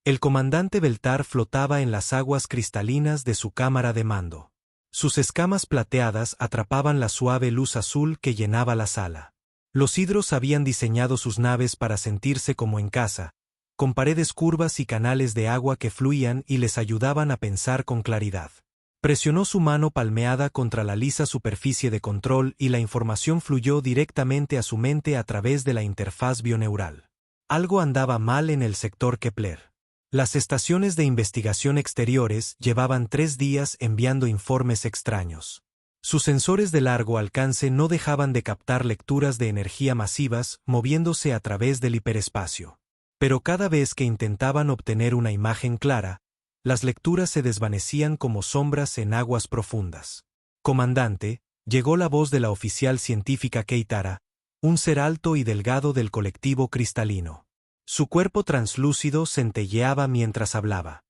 El comandante Beltar flotaba en las aguas cristalinas de su cámara de mando. Sus escamas plateadas atrapaban la suave luz azul que llenaba la sala. Los hidros habían diseñado sus naves para sentirse como en casa, con paredes curvas y canales de agua que fluían y les ayudaban a pensar con claridad. Presionó su mano palmeada contra la lisa superficie de control y la información fluyó directamente a su mente a través de la interfaz bioneural. Algo andaba mal en el sector Kepler. Las estaciones de investigación exteriores llevaban 3 días enviando informes extraños. Sus sensores de largo alcance no dejaban de captar lecturas de energía masivas moviéndose a través del hiperespacio. Pero cada vez que intentaban obtener una imagen clara, las lecturas se desvanecían como sombras en aguas profundas. Comandante, llegó la voz de la oficial científica Keitara, un ser alto y delgado del colectivo cristalino. Su cuerpo translúcido centelleaba mientras hablaba.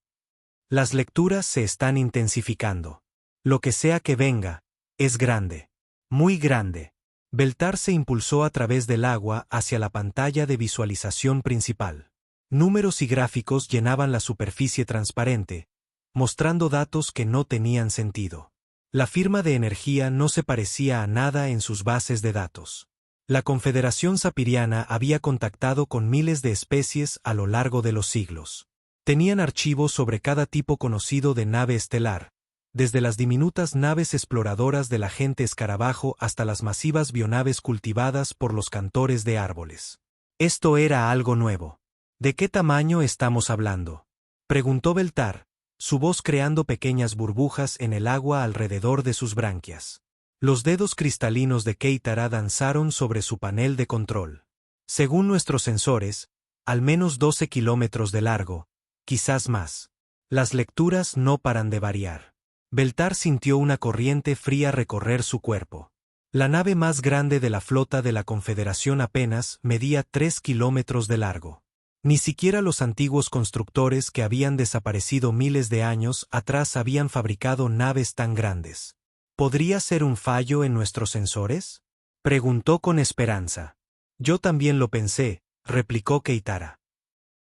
Las lecturas se están intensificando. Lo que sea que venga, es grande. Muy grande. Beltar se impulsó a través del agua hacia la pantalla de visualización principal. Números y gráficos llenaban la superficie transparente, mostrando datos que no tenían sentido. La firma de energía no se parecía a nada en sus bases de datos. La Confederación Sapiriana había contactado con miles de especies a lo largo de los siglos. Tenían archivos sobre cada tipo conocido de nave estelar, desde las diminutas naves exploradoras del agente escarabajo hasta las masivas bionaves cultivadas por los cantores de árboles. Esto era algo nuevo. ¿De qué tamaño estamos hablando?, preguntó Beltar, su voz creando pequeñas burbujas en el agua alrededor de sus branquias. Los dedos cristalinos de Keitara danzaron sobre su panel de control. Según nuestros sensores, al menos 12 kilómetros de largo, quizás más. Las lecturas no paran de variar. Beltar sintió una corriente fría recorrer su cuerpo. La nave más grande de la flota de la Confederación apenas medía 3 kilómetros de largo. Ni siquiera los antiguos constructores que habían desaparecido miles de años atrás habían fabricado naves tan grandes. ¿Podría ser un fallo en nuestros sensores?, preguntó con esperanza. Yo también lo pensé, replicó Keitara.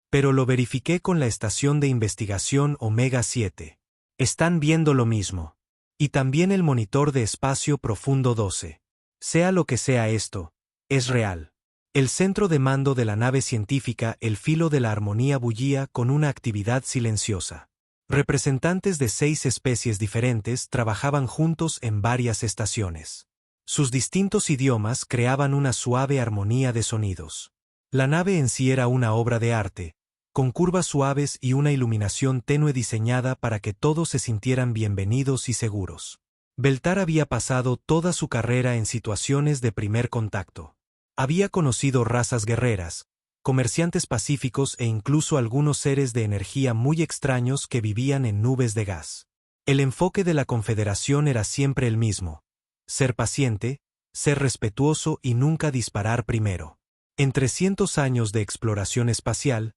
Pero lo verifiqué con la estación de investigación Omega 7. Están viendo lo mismo. Y también el monitor de espacio profundo 12. Sea lo que sea esto, es real. El centro de mando de la nave científica El Filo de la Armonía bullía con una actividad silenciosa. Representantes de 6 especies diferentes trabajaban juntos en varias estaciones. Sus distintos idiomas creaban una suave armonía de sonidos. La nave en sí era una obra de arte, con curvas suaves y una iluminación tenue diseñada para que todos se sintieran bienvenidos y seguros. Beltar había pasado toda su carrera en situaciones de primer contacto. Había conocido razas guerreras, comerciantes pacíficos e incluso algunos seres de energía muy extraños que vivían en nubes de gas. El enfoque de la Confederación era siempre el mismo: ser paciente, ser respetuoso y nunca disparar primero. En 300 años de exploración espacial,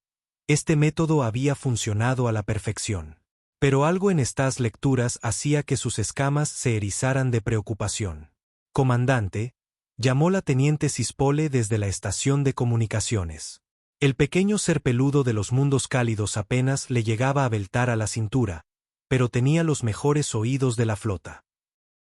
este método había funcionado a la perfección. Pero algo en estas lecturas hacía que sus escamas se erizaran de preocupación. Comandante, llamó la teniente Cispole desde la estación de comunicaciones. El pequeño ser peludo de los mundos cálidos apenas le llegaba a Beltar a la cintura, pero tenía los mejores oídos de la flota.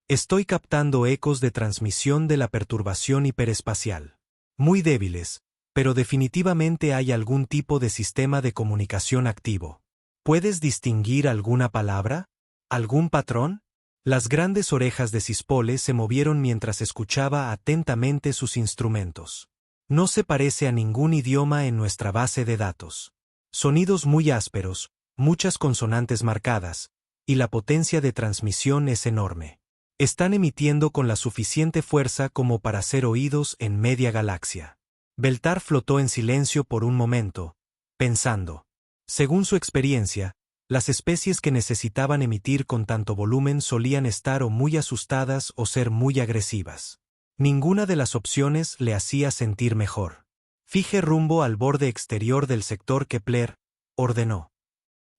Estoy captando ecos de transmisión de la perturbación hiperespacial. Muy débiles, pero definitivamente hay algún tipo de sistema de comunicación activo. ¿Puedes distinguir alguna palabra? ¿Algún patrón? Las grandes orejas de Cispole se movieron mientras escuchaba atentamente sus instrumentos. No se parece a ningún idioma en nuestra base de datos. Sonidos muy ásperos, muchas consonantes marcadas, y la potencia de transmisión es enorme. Están emitiendo con la suficiente fuerza como para ser oídos en media galaxia. Beltar flotó en silencio por un momento, pensando. Según su experiencia, las especies que necesitaban emitir con tanto volumen solían estar o muy asustadas o ser muy agresivas. Ninguna de las opciones le hacía sentir mejor. Fije rumbo al borde exterior del sector Kepler, ordenó.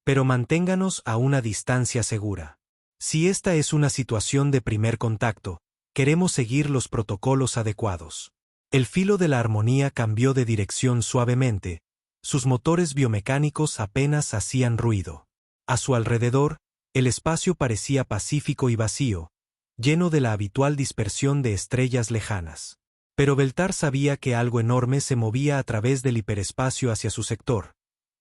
Pero manténganos a una distancia segura. Si esta es una situación de primer contacto, queremos seguir los protocolos adecuados. El filo de la armonía cambió de dirección suavemente, Sus motores biomecánicos apenas hacían ruido. A su alrededor, el espacio parecía pacífico y vacío, lleno de la habitual dispersión de estrellas lejanas. Pero Beltar sabía que algo enorme se movía a través del hiperespacio hacia su sector,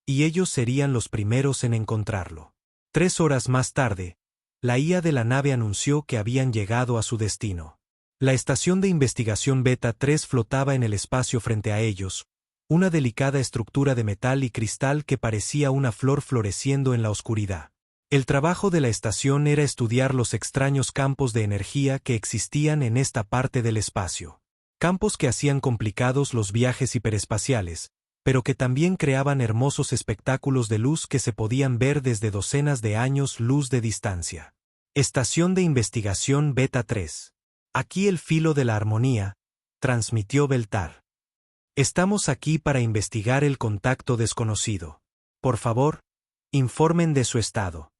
y ellos serían los primeros en encontrarlo. 3 horas más tarde, la IA de la nave anunció que habían llegado a su destino. La estación de investigación Beta 3 flotaba en el espacio frente a ellos, una delicada estructura de metal y cristal que parecía una flor floreciendo en la oscuridad. El trabajo de la estación era estudiar los extraños campos de energía que existían en esta parte del espacio. Campos que hacían complicados los viajes hiperespaciales, pero que también creaban hermosos espectáculos de luz que se podían ver desde docenas de años luz de distancia. Estación de investigación Beta 3. Aquí el filo de la armonía, transmitió Beltar. Estamos aquí para investigar el contacto desconocido. Por favor, informen de su estado.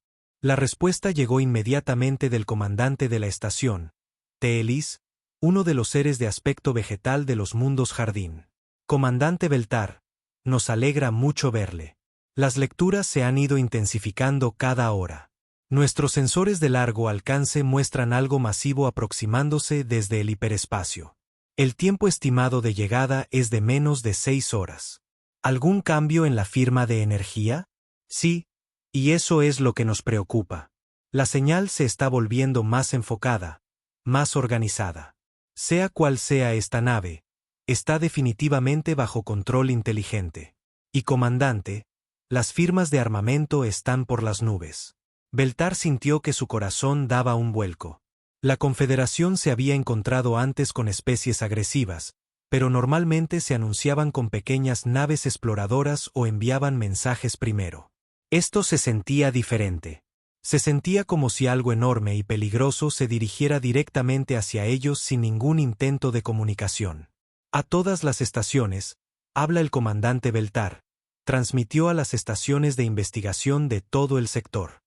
La respuesta llegó inmediatamente del comandante de la estación, Teelis, uno de los seres de aspecto vegetal de los mundos jardín. Comandante Beltar, nos alegra mucho verle. Las lecturas se han ido intensificando cada hora. Nuestros sensores de largo alcance muestran algo masivo aproximándose desde el hiperespacio. El tiempo estimado de llegada es de menos de 6 horas. ¿Algún cambio en la firma de energía? Sí, y eso es lo que nos preocupa. La señal se está volviendo más enfocada, más organizada. Sea cual sea esta nave, está definitivamente bajo control inteligente. Y comandante, las firmas de armamento están por las nubes. Beltar sintió que su corazón daba un vuelco. La Confederación se había encontrado antes con especies agresivas, pero normalmente se anunciaban con pequeñas naves exploradoras o enviaban mensajes primero. Esto se sentía diferente. Se sentía como si algo enorme y peligroso se dirigiera directamente hacia ellos sin ningún intento de comunicación. A todas las estaciones, habla el comandante Beltar, transmitió a las estaciones de investigación de todo el sector.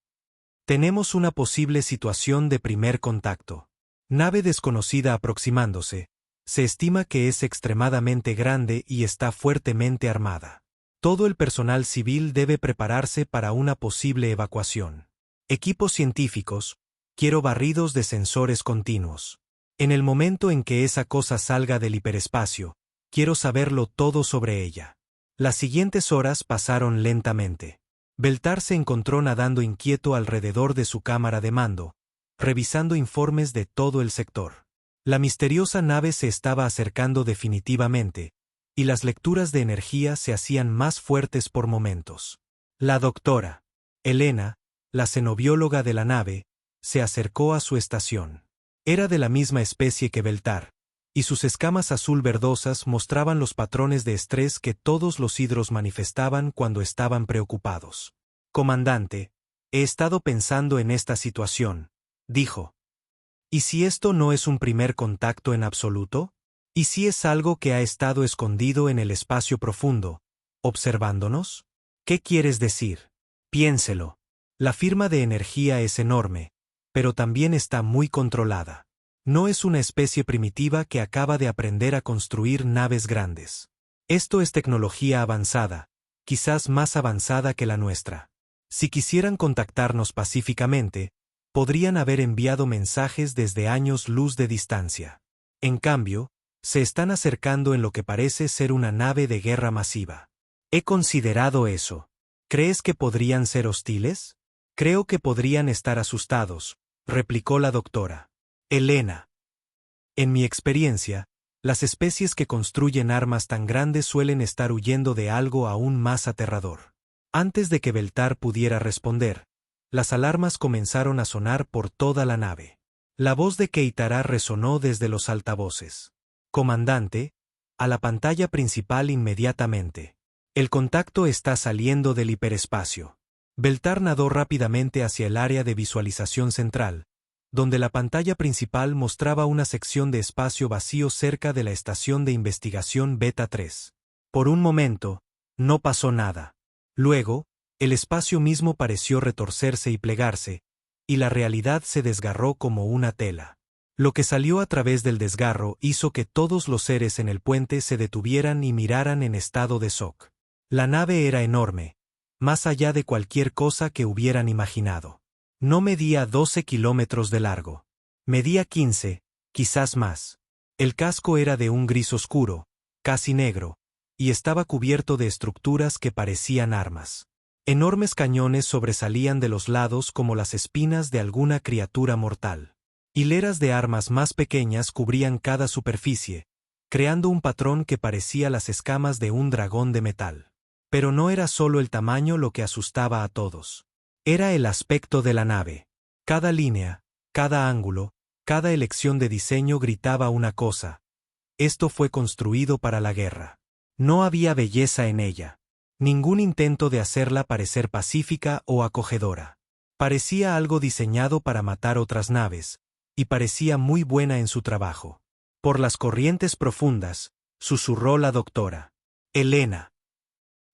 Tenemos una posible situación de primer contacto. Nave desconocida aproximándose. Se estima que es extremadamente grande y está fuertemente armada. Todo el personal civil debe prepararse para una posible evacuación. Equipos científicos, quiero barridos de sensores continuos. En el momento en que esa cosa salga del hiperespacio, quiero saberlo todo sobre ella. Las siguientes horas pasaron lentamente. Beltar se encontró nadando inquieto alrededor de su cámara de mando, revisando informes de todo el sector. La misteriosa nave se estaba acercando definitivamente, y las lecturas de energía se hacían más fuertes por momentos. La doctora Elena, la xenobióloga de la nave, se acercó a su estación. Era de la misma especie que Beltar, y sus escamas azul-verdosas mostraban los patrones de estrés que todos los hidros manifestaban cuando estaban preocupados. Comandante, he estado pensando en esta situación, dijo. ¿Y si esto no es un primer contacto en absoluto? ¿Y si es algo que ha estado escondido en el espacio profundo, observándonos? ¿Qué quieres decir? Piénselo. La firma de energía es enorme, pero también está muy controlada. No es una especie primitiva que acaba de aprender a construir naves grandes. Esto es tecnología avanzada, quizás más avanzada que la nuestra. Si quisieran contactarnos pacíficamente, podrían haber enviado mensajes desde años luz de distancia. En cambio, se están acercando en lo que parece ser una nave de guerra masiva. He considerado eso. ¿Crees que podrían ser hostiles? Creo que podrían estar asustados, replicó la doctora Elena. En mi experiencia, las especies que construyen armas tan grandes suelen estar huyendo de algo aún más aterrador. Antes de que Beltar pudiera responder, las alarmas comenzaron a sonar por toda la nave. La voz de Keitara resonó desde los altavoces. Comandante, a la pantalla principal inmediatamente. El contacto está saliendo del hiperespacio. Beltar nadó rápidamente hacia el área de visualización central, donde la pantalla principal mostraba una sección de espacio vacío cerca de la estación de investigación Beta 3. Por un momento, no pasó nada. Luego, el espacio mismo pareció retorcerse y plegarse, y la realidad se desgarró como una tela. Lo que salió a través del desgarro hizo que todos los seres en el puente se detuvieran y miraran en estado de shock. La nave era enorme, más allá de cualquier cosa que hubieran imaginado. No medía 12 kilómetros de largo. Medía 15, quizás más. El casco era de un gris oscuro, casi negro, y estaba cubierto de estructuras que parecían armas. Enormes cañones sobresalían de los lados como las espinas de alguna criatura mortal. Hileras de armas más pequeñas cubrían cada superficie, creando un patrón que parecía las escamas de un dragón de metal. Pero no era solo el tamaño lo que asustaba a todos. Era el aspecto de la nave. Cada línea, cada ángulo, cada elección de diseño gritaba una cosa. Esto fue construido para la guerra. No había belleza en ella. Ningún intento de hacerla parecer pacífica o acogedora. Parecía algo diseñado para matar otras naves, y parecía muy buena en su trabajo. Por las corrientes profundas, susurró la doctora. Elena.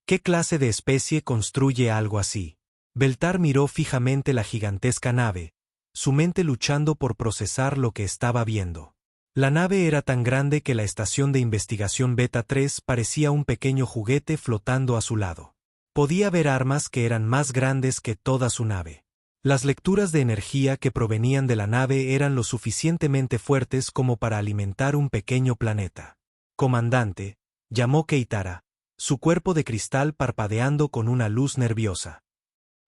¿Qué clase de especie construye algo así? Beltar miró fijamente la gigantesca nave, su mente luchando por procesar lo que estaba viendo. La nave era tan grande que la estación de investigación Beta 3 parecía un pequeño juguete flotando a su lado. Podía ver armas que eran más grandes que toda su nave. Las lecturas de energía que provenían de la nave eran lo suficientemente fuertes como para alimentar un pequeño planeta. Comandante, llamó Keitara, su cuerpo de cristal parpadeando con una luz nerviosa.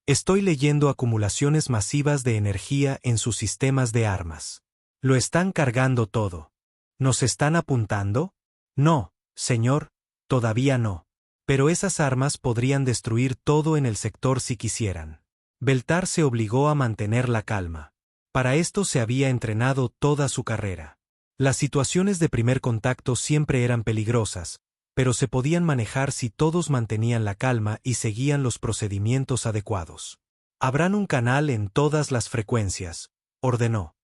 Estoy leyendo acumulaciones masivas de energía en sus sistemas de armas. ¿Lo están cargando todo? ¿Nos están apuntando? No, señor, todavía no. Pero esas armas podrían destruir todo en el sector si quisieran. Beltar se obligó a mantener la calma. Para esto se había entrenado toda su carrera. Las situaciones de primer contacto siempre eran peligrosas, pero se podían manejar si todos mantenían la calma y seguían los procedimientos adecuados. Abran un canal en todas las frecuencias, ordenó.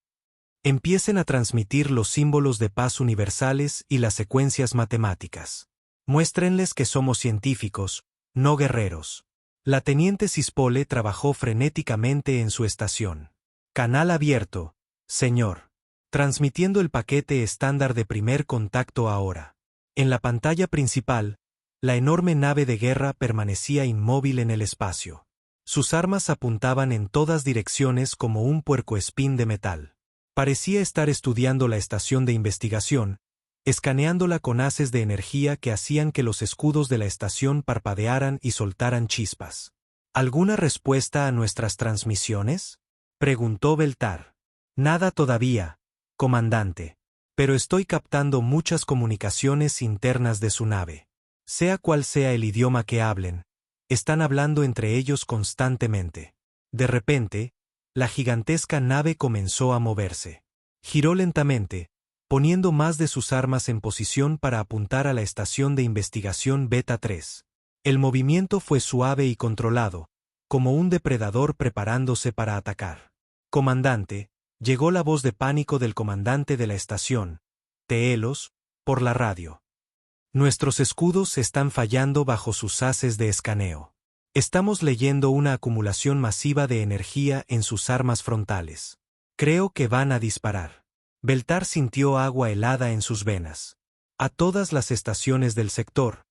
Empiecen a transmitir los símbolos de paz universales y las secuencias matemáticas. Muéstrenles que somos científicos, no guerreros. La teniente Cispole trabajó frenéticamente en su estación. Canal abierto, señor. Transmitiendo el paquete estándar de primer contacto ahora. En la pantalla principal, la enorme nave de guerra permanecía inmóvil en el espacio. Sus armas apuntaban en todas direcciones como un puercoespín de metal. Parecía estar estudiando la estación de investigación, escaneándola con haces de energía que hacían que los escudos de la estación parpadearan y soltaran chispas. ¿Alguna respuesta a nuestras transmisiones?, preguntó Beltar. Nada todavía, comandante. Pero estoy captando muchas comunicaciones internas de su nave. Sea cual sea el idioma que hablen, están hablando entre ellos constantemente. De repente, la gigantesca nave comenzó a moverse. Giró lentamente, poniendo más de sus armas en posición para apuntar a la estación de investigación Beta 3. El movimiento fue suave y controlado, como un depredador preparándose para atacar. Comandante, llegó la voz de pánico del comandante de la estación, Teelos, por la radio. Nuestros escudos están fallando bajo sus haces de escaneo. Estamos leyendo una acumulación masiva de energía en sus armas frontales. Creo que van a disparar. Beltar sintió agua helada en sus venas. A todas las estaciones del sector,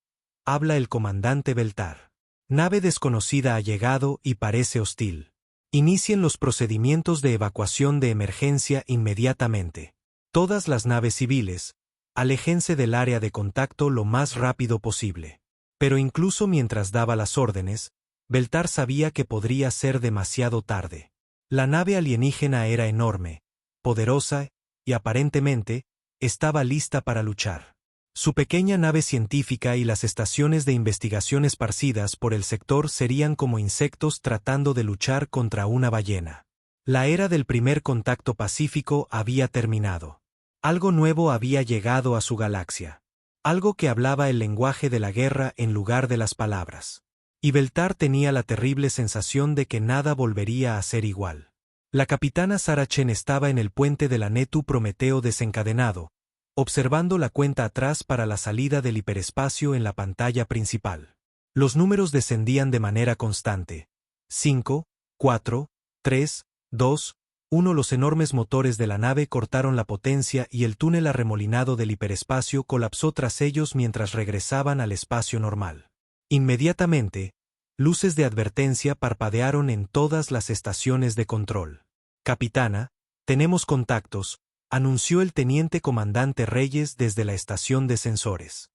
habla el comandante Beltar. Nave desconocida ha llegado y parece hostil. Inicien los procedimientos de evacuación de emergencia inmediatamente. Todas las naves civiles, aléjense del área de contacto lo más rápido posible. Pero incluso mientras daba las órdenes, Beltar sabía que podría ser demasiado tarde. La nave alienígena era enorme, poderosa, y aparentemente, estaba lista para luchar. Su pequeña nave científica y las estaciones de investigación esparcidas por el sector serían como insectos tratando de luchar contra una ballena. La era del primer contacto pacífico había terminado. Algo nuevo había llegado a su galaxia. Algo que hablaba el lenguaje de la guerra en lugar de las palabras. Y Beltar tenía la terrible sensación de que nada volvería a ser igual. La capitana Sarah Chen estaba en el puente de la Netu Prometeo desencadenado, observando la cuenta atrás para la salida del hiperespacio en la pantalla principal. Los números descendían de manera constante. 5, 4, 3, 2, 1. Los enormes motores de la nave cortaron la potencia y el túnel arremolinado del hiperespacio colapsó tras ellos mientras regresaban al espacio normal. Inmediatamente, luces de advertencia parpadearon en todas las estaciones de control. Capitana, tenemos contactos, anunció el teniente comandante Reyes desde la estación de sensores.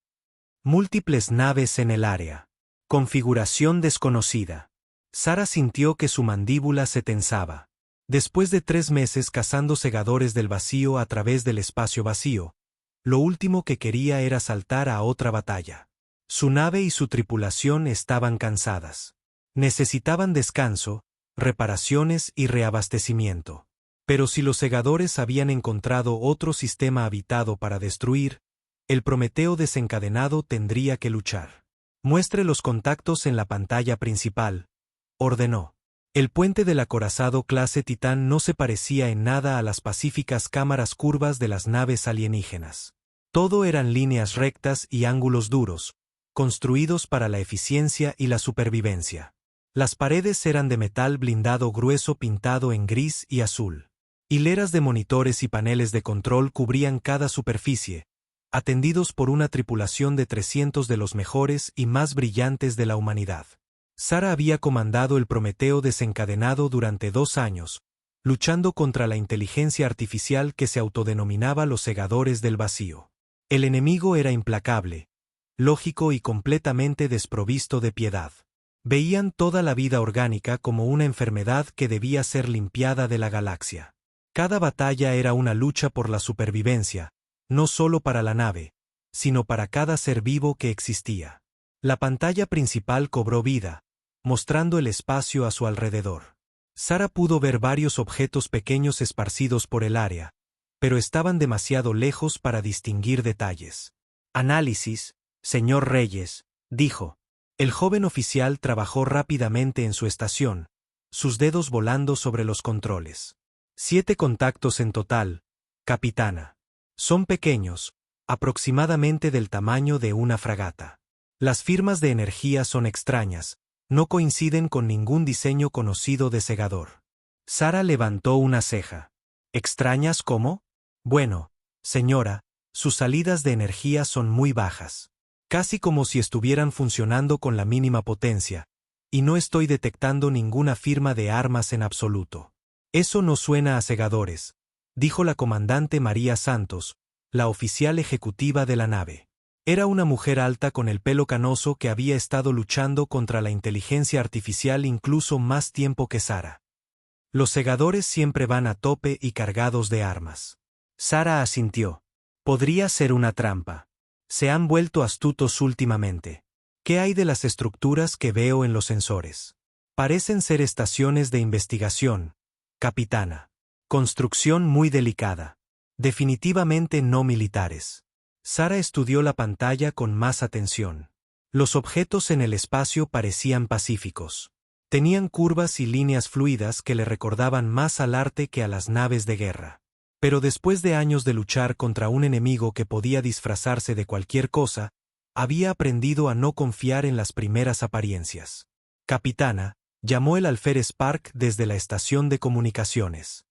Múltiples naves en el área. Configuración desconocida. Sara sintió que su mandíbula se tensaba. Después de 3 meses cazando segadores del vacío a través del espacio vacío, lo último que quería era saltar a otra batalla. Su nave y su tripulación estaban cansadas. Necesitaban descanso, reparaciones y reabastecimiento. Pero si los segadores habían encontrado otro sistema habitado para destruir, el Prometeo desencadenado tendría que luchar. Muestre los contactos en la pantalla principal, ordenó. El puente del acorazado clase Titán no se parecía en nada a las pacíficas cámaras curvas de las naves alienígenas. Todo eran líneas rectas y ángulos duros, construidos para la eficiencia y la supervivencia. Las paredes eran de metal blindado grueso pintado en gris y azul. Hileras de monitores y paneles de control cubrían cada superficie, atendidos por una tripulación de 300 de los mejores y más brillantes de la humanidad. Sara había comandado el Prometeo desencadenado durante 2 años, luchando contra la inteligencia artificial que se autodenominaba los segadores del vacío. El enemigo era implacable, lógico y completamente desprovisto de piedad. Veían toda la vida orgánica como una enfermedad que debía ser limpiada de la galaxia. Cada batalla era una lucha por la supervivencia, no solo para la nave, sino para cada ser vivo que existía. La pantalla principal cobró vida, mostrando el espacio a su alrededor. Sara pudo ver varios objetos pequeños esparcidos por el área, pero estaban demasiado lejos para distinguir detalles. Análisis, señor Reyes, dijo. El joven oficial trabajó rápidamente en su estación, sus dedos volando sobre los controles. 7 contactos en total, capitana. Son pequeños, aproximadamente del tamaño de una fragata. Las firmas de energía son extrañas, no coinciden con ningún diseño conocido de segador. Sara levantó una ceja. ¿Extrañas cómo? Bueno, señora, sus salidas de energía son muy bajas. Casi como si estuvieran funcionando con la mínima potencia, y no estoy detectando ninguna firma de armas en absoluto. Eso no suena a segadores, dijo la comandante María Santos, la oficial ejecutiva de la nave. Era una mujer alta con el pelo canoso que había estado luchando contra la inteligencia artificial incluso más tiempo que Sara. Los segadores siempre van a tope y cargados de armas. Sara asintió. Podría ser una trampa. Se han vuelto astutos últimamente. ¿Qué hay de las estructuras que veo en los sensores? Parecen ser estaciones de investigación, capitana. Construcción muy delicada. Definitivamente no militares. Sara estudió la pantalla con más atención. Los objetos en el espacio parecían pacíficos. Tenían curvas y líneas fluidas que le recordaban más al arte que a las naves de guerra. Pero después de años de luchar contra un enemigo que podía disfrazarse de cualquier cosa, había aprendido a no confiar en las primeras apariencias. Capitana, llamó el alférez Park desde la estación de comunicaciones.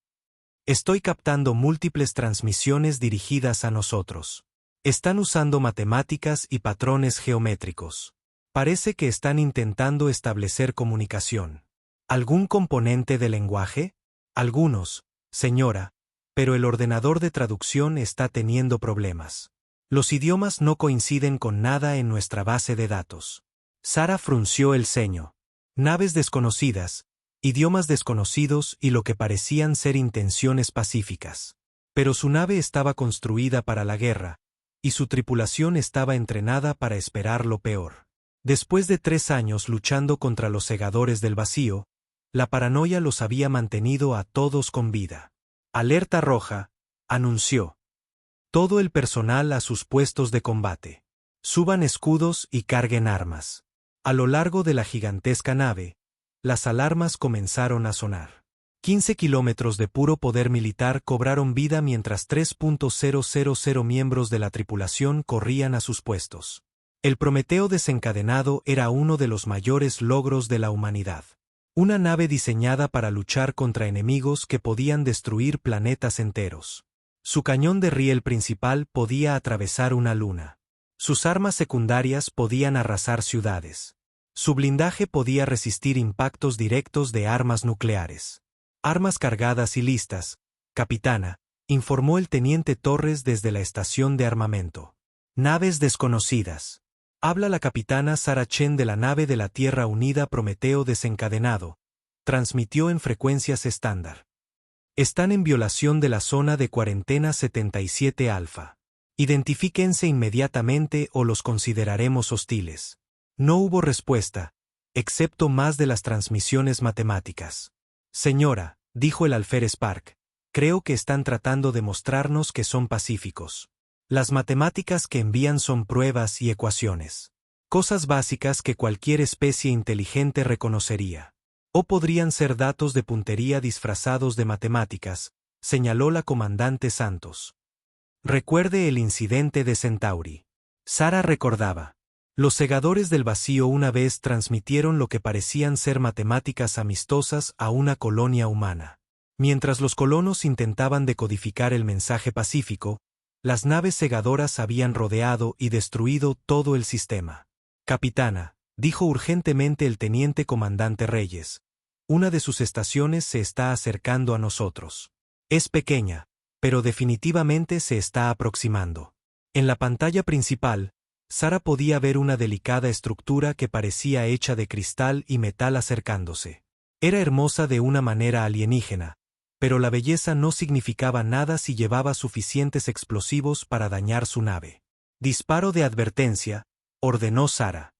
Estoy captando múltiples transmisiones dirigidas a nosotros. Están usando matemáticas y patrones geométricos. Parece que están intentando establecer comunicación. ¿Algún componente de lenguaje? Algunos, señora, pero el ordenador de traducción está teniendo problemas. Los idiomas no coinciden con nada en nuestra base de datos. Sara frunció el ceño. Naves desconocidas, idiomas desconocidos y lo que parecían ser intenciones pacíficas. Pero su nave estaba construida para la guerra, y su tripulación estaba entrenada para esperar lo peor. Después de 3 años luchando contra los segadores del vacío, la paranoia los había mantenido a todos con vida. Alerta roja, anunció. Todo el personal a sus puestos de combate. Suban escudos y carguen armas. A lo largo de la gigantesca nave, las alarmas comenzaron a sonar. 15 kilómetros de puro poder militar cobraron vida mientras 3.000 miembros de la tripulación corrían a sus puestos. El Prometeo desencadenado era uno de los mayores logros de la humanidad. Una nave diseñada para luchar contra enemigos que podían destruir planetas enteros. Su cañón de riel principal podía atravesar una luna. Sus armas secundarias podían arrasar ciudades. Su blindaje podía resistir impactos directos de armas nucleares. Armas cargadas y listas, capitana, informó el teniente Torres desde la estación de armamento. Naves desconocidas. Habla la capitana Sarah Chen de la nave de la Tierra Unida Prometeo desencadenado. Transmitió en frecuencias estándar. Están en violación de la zona de cuarentena 77 alfa. Identifíquense inmediatamente o los consideraremos hostiles. No hubo respuesta, excepto más de las transmisiones matemáticas. Señora, dijo el alférez Park, creo que están tratando de mostrarnos que son pacíficos. Las matemáticas que envían son pruebas y ecuaciones. Cosas básicas que cualquier especie inteligente reconocería. O podrían ser datos de puntería disfrazados de matemáticas, señaló la comandante Santos. Recuerde el incidente de Centauri. Sarah recordaba. Los segadores del vacío una vez transmitieron lo que parecían ser matemáticas amistosas a una colonia humana. Mientras los colonos intentaban decodificar el mensaje pacífico, las naves segadoras habían rodeado y destruido todo el sistema. Capitana, dijo urgentemente el teniente comandante Reyes, una de sus estaciones se está acercando a nosotros. Es pequeña, pero definitivamente se está aproximando. En la pantalla principal, Sarah podía ver una delicada estructura que parecía hecha de cristal y metal acercándose. Era hermosa de una manera alienígena, pero la belleza no significaba nada si llevaba suficientes explosivos para dañar su nave. Disparo de advertencia, ordenó Sarah.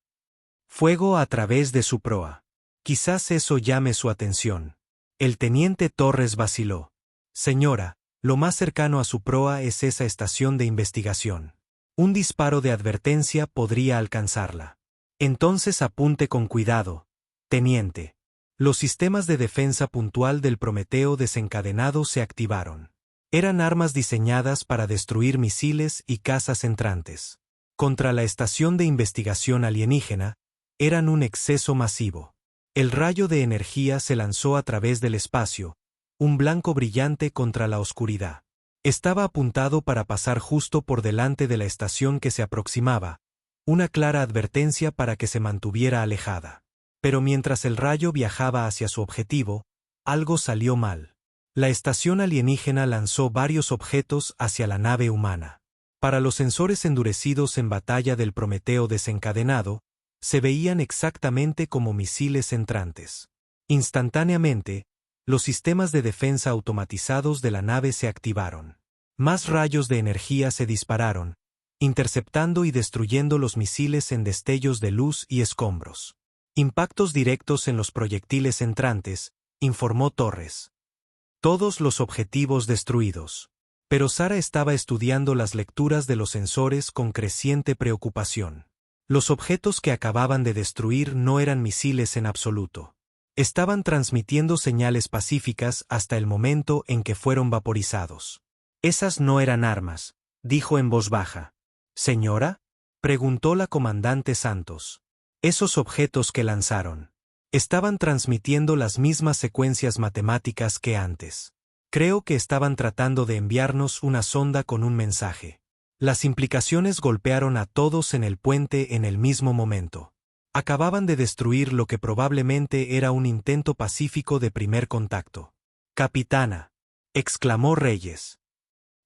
Fuego a través de su proa. Quizás eso llame su atención. El teniente Torres vaciló. Señora, lo más cercano a su proa es esa estación de investigación. Un disparo de advertencia podría alcanzarla. Entonces apunte con cuidado, teniente. Los sistemas de defensa puntual del Prometeo desencadenado se activaron. Eran armas diseñadas para destruir misiles y cazas entrantes. Contra la estación de investigación alienígena, eran un exceso masivo. El rayo de energía se lanzó a través del espacio, un blanco brillante contra la oscuridad. Estaba apuntado para pasar justo por delante de la estación que se aproximaba, una clara advertencia para que se mantuviera alejada. Pero mientras el rayo viajaba hacia su objetivo, algo salió mal. La estación alienígena lanzó varios objetos hacia la nave humana. Para los sensores endurecidos en batalla del Prometeo desencadenado, se veían exactamente como misiles entrantes. Instantáneamente, los sistemas de defensa automatizados de la nave se activaron. Más rayos de energía se dispararon, interceptando y destruyendo los misiles en destellos de luz y escombros. Impactos directos en los proyectiles entrantes, informó Torres. Todos los objetivos destruidos. Pero Sarah estaba estudiando las lecturas de los sensores con creciente preocupación. Los objetos que acababan de destruir no eran misiles en absoluto. Estaban transmitiendo señales pacíficas hasta el momento en que fueron vaporizados. Esas no eran armas, dijo en voz baja. ¿Señora?, preguntó la comandante Santos. Esos objetos que lanzaron. Estaban transmitiendo las mismas secuencias matemáticas que antes. Creo que estaban tratando de enviarnos una sonda con un mensaje. Las implicaciones golpearon a todos en el puente en el mismo momento. Acababan de destruir lo que probablemente era un intento pacífico de primer contacto. Capitana, exclamó Reyes.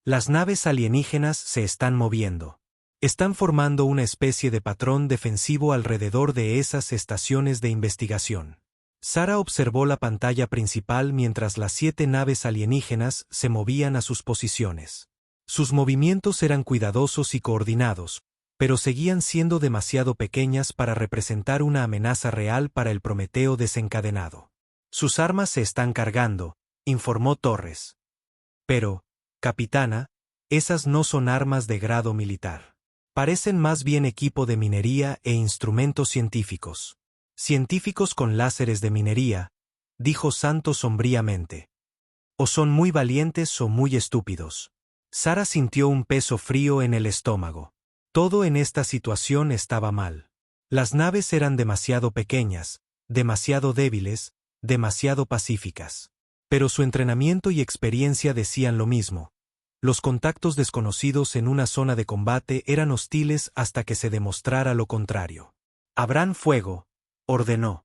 Las naves alienígenas se están moviendo. Están formando una especie de patrón defensivo alrededor de esas estaciones de investigación. Sarah observó la pantalla principal mientras las 7 naves alienígenas se movían a sus posiciones. Sus movimientos eran cuidadosos y coordinados, pero seguían siendo demasiado pequeñas para representar una amenaza real para el Prometeo desencadenado. Sus armas se están cargando, informó Torres. Pero, capitana, esas no son armas de grado militar. Parecen más bien equipo de minería e instrumentos científicos. Científicos con láseres de minería, dijo Santos sombríamente. O son muy valientes o muy estúpidos. Sarah sintió un peso frío en el estómago. Todo en esta situación estaba mal. Las naves eran demasiado pequeñas, demasiado débiles, demasiado pacíficas. Pero su entrenamiento y experiencia decían lo mismo. Los contactos desconocidos en una zona de combate eran hostiles hasta que se demostrara lo contrario. «Abran fuego», ordenó.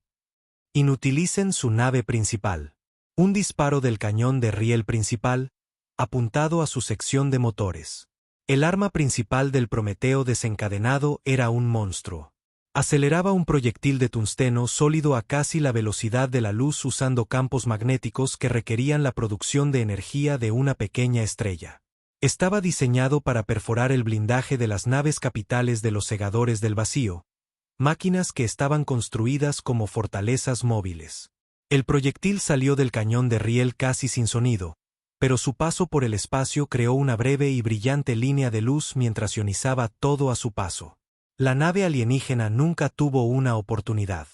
«Inutilicen su nave principal». Un disparo del cañón de riel principal, apuntado a su sección de motores. El arma principal del Prometeo desencadenado era un monstruo. Aceleraba un proyectil de tungsteno sólido a casi la velocidad de la luz usando campos magnéticos que requerían la producción de energía de una pequeña estrella. Estaba diseñado para perforar el blindaje de las naves capitales de los segadores del vacío, máquinas que estaban construidas como fortalezas móviles. El proyectil salió del cañón de riel casi sin sonido, pero su paso por el espacio creó una breve y brillante línea de luz mientras ionizaba todo a su paso. La nave alienígena nunca tuvo una oportunidad.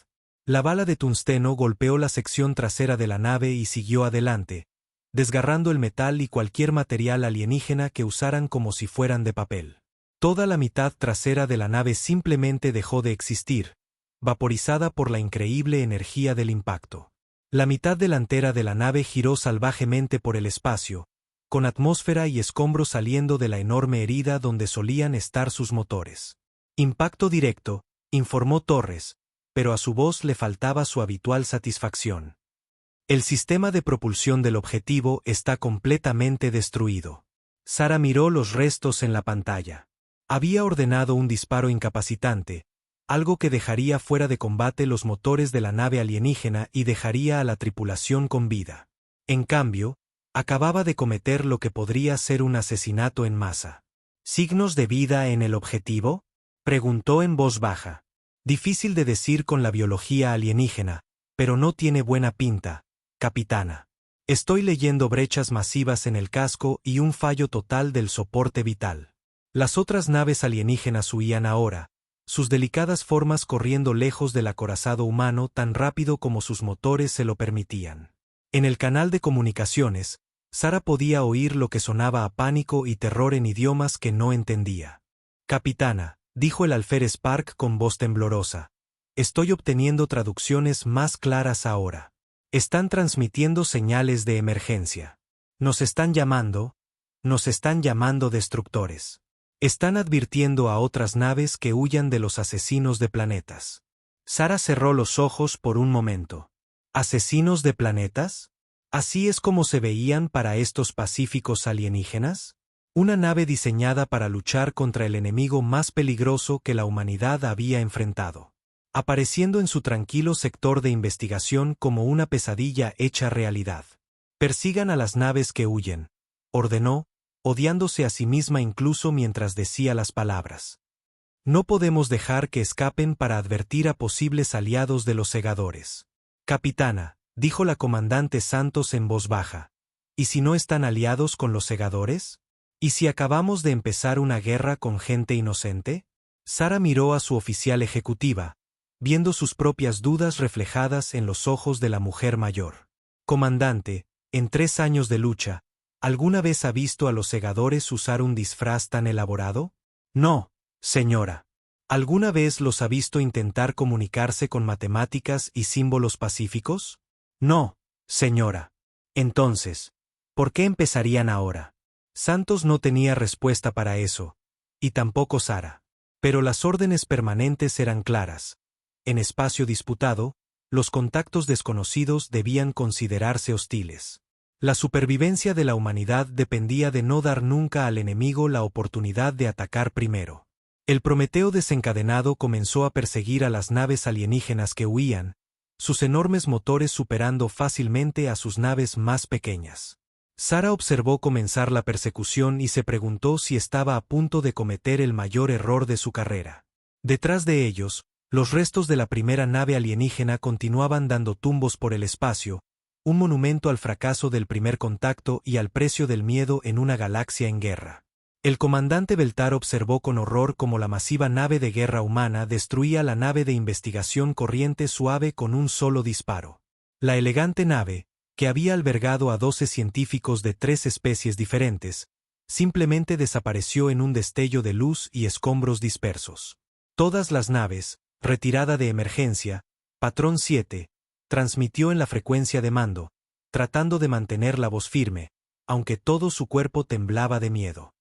La bala de tungsteno golpeó la sección trasera de la nave y siguió adelante, desgarrando el metal y cualquier material alienígena que usaran como si fueran de papel. Toda la mitad trasera de la nave simplemente dejó de existir, vaporizada por la increíble energía del impacto. La mitad delantera de la nave giró salvajemente por el espacio, con atmósfera y escombros saliendo de la enorme herida donde solían estar sus motores. «Impacto directo», informó Torres, pero a su voz le faltaba su habitual satisfacción. «El sistema de propulsión del objetivo está completamente destruido». Sara miró los restos en la pantalla. Había ordenado un disparo incapacitante, algo que dejaría fuera de combate los motores de la nave alienígena y dejaría a la tripulación con vida. En cambio, acababa de cometer lo que podría ser un asesinato en masa. «¿Signos de vida en el objetivo?», preguntó en voz baja. «Difícil de decir con la biología alienígena, pero no tiene buena pinta, capitana. Estoy leyendo brechas masivas en el casco y un fallo total del soporte vital». Las otras naves alienígenas huían ahora, sus delicadas formas corriendo lejos del acorazado humano tan rápido como sus motores se lo permitían. En el canal de comunicaciones, Sara podía oír lo que sonaba a pánico y terror en idiomas que no entendía. «Capitana», dijo el alférez Spark con voz temblorosa, «estoy obteniendo traducciones más claras ahora. Están transmitiendo señales de emergencia. Nos están llamando destructores. Están advirtiendo a otras naves que huyan de los asesinos de planetas». Sara cerró los ojos por un momento. ¿Asesinos de planetas? ¿Así es como se veían para estos pacíficos alienígenas? Una nave diseñada para luchar contra el enemigo más peligroso que la humanidad había enfrentado. Apareciendo en su tranquilo sector de investigación como una pesadilla hecha realidad. «Persigan a las naves que huyen», ordenó, odiándose a sí misma incluso mientras decía las palabras. «No podemos dejar que escapen para advertir a posibles aliados de los segadores». «Capitana», dijo la comandante Santos en voz baja, «¿y si no están aliados con los segadores? ¿Y si acabamos de empezar una guerra con gente inocente?» Sara miró a su oficial ejecutiva, viendo sus propias dudas reflejadas en los ojos de la mujer mayor. «Comandante, en 3 años de lucha, ¿alguna vez ha visto a los segadores usar un disfraz tan elaborado?» «No, señora». «¿Alguna vez los ha visto intentar comunicarse con matemáticas y símbolos pacíficos?» «No, señora». «Entonces, ¿por qué empezarían ahora?» Santos no tenía respuesta para eso, y tampoco Sara. Pero las órdenes permanentes eran claras. En espacio disputado, los contactos desconocidos debían considerarse hostiles. La supervivencia de la humanidad dependía de no dar nunca al enemigo la oportunidad de atacar primero. El Prometeo desencadenado comenzó a perseguir a las naves alienígenas que huían, sus enormes motores superando fácilmente a sus naves más pequeñas. Sara observó comenzar la persecución y se preguntó si estaba a punto de cometer el mayor error de su carrera. Detrás de ellos, los restos de la primera nave alienígena continuaban dando tumbos por el espacio, un monumento al fracaso del primer contacto y al precio del miedo en una galaxia en guerra. El comandante Beltar observó con horror cómo la masiva nave de guerra humana destruía la nave de investigación Corriente Suave con un solo disparo. La elegante nave, que había albergado a 12 científicos de 3 especies diferentes, simplemente desapareció en un destello de luz y escombros dispersos. Todas las naves, retirada de emergencia, Patrón 7, transmitió en la frecuencia de mando, tratando de mantener la voz firme, aunque todo su cuerpo temblaba de miedo.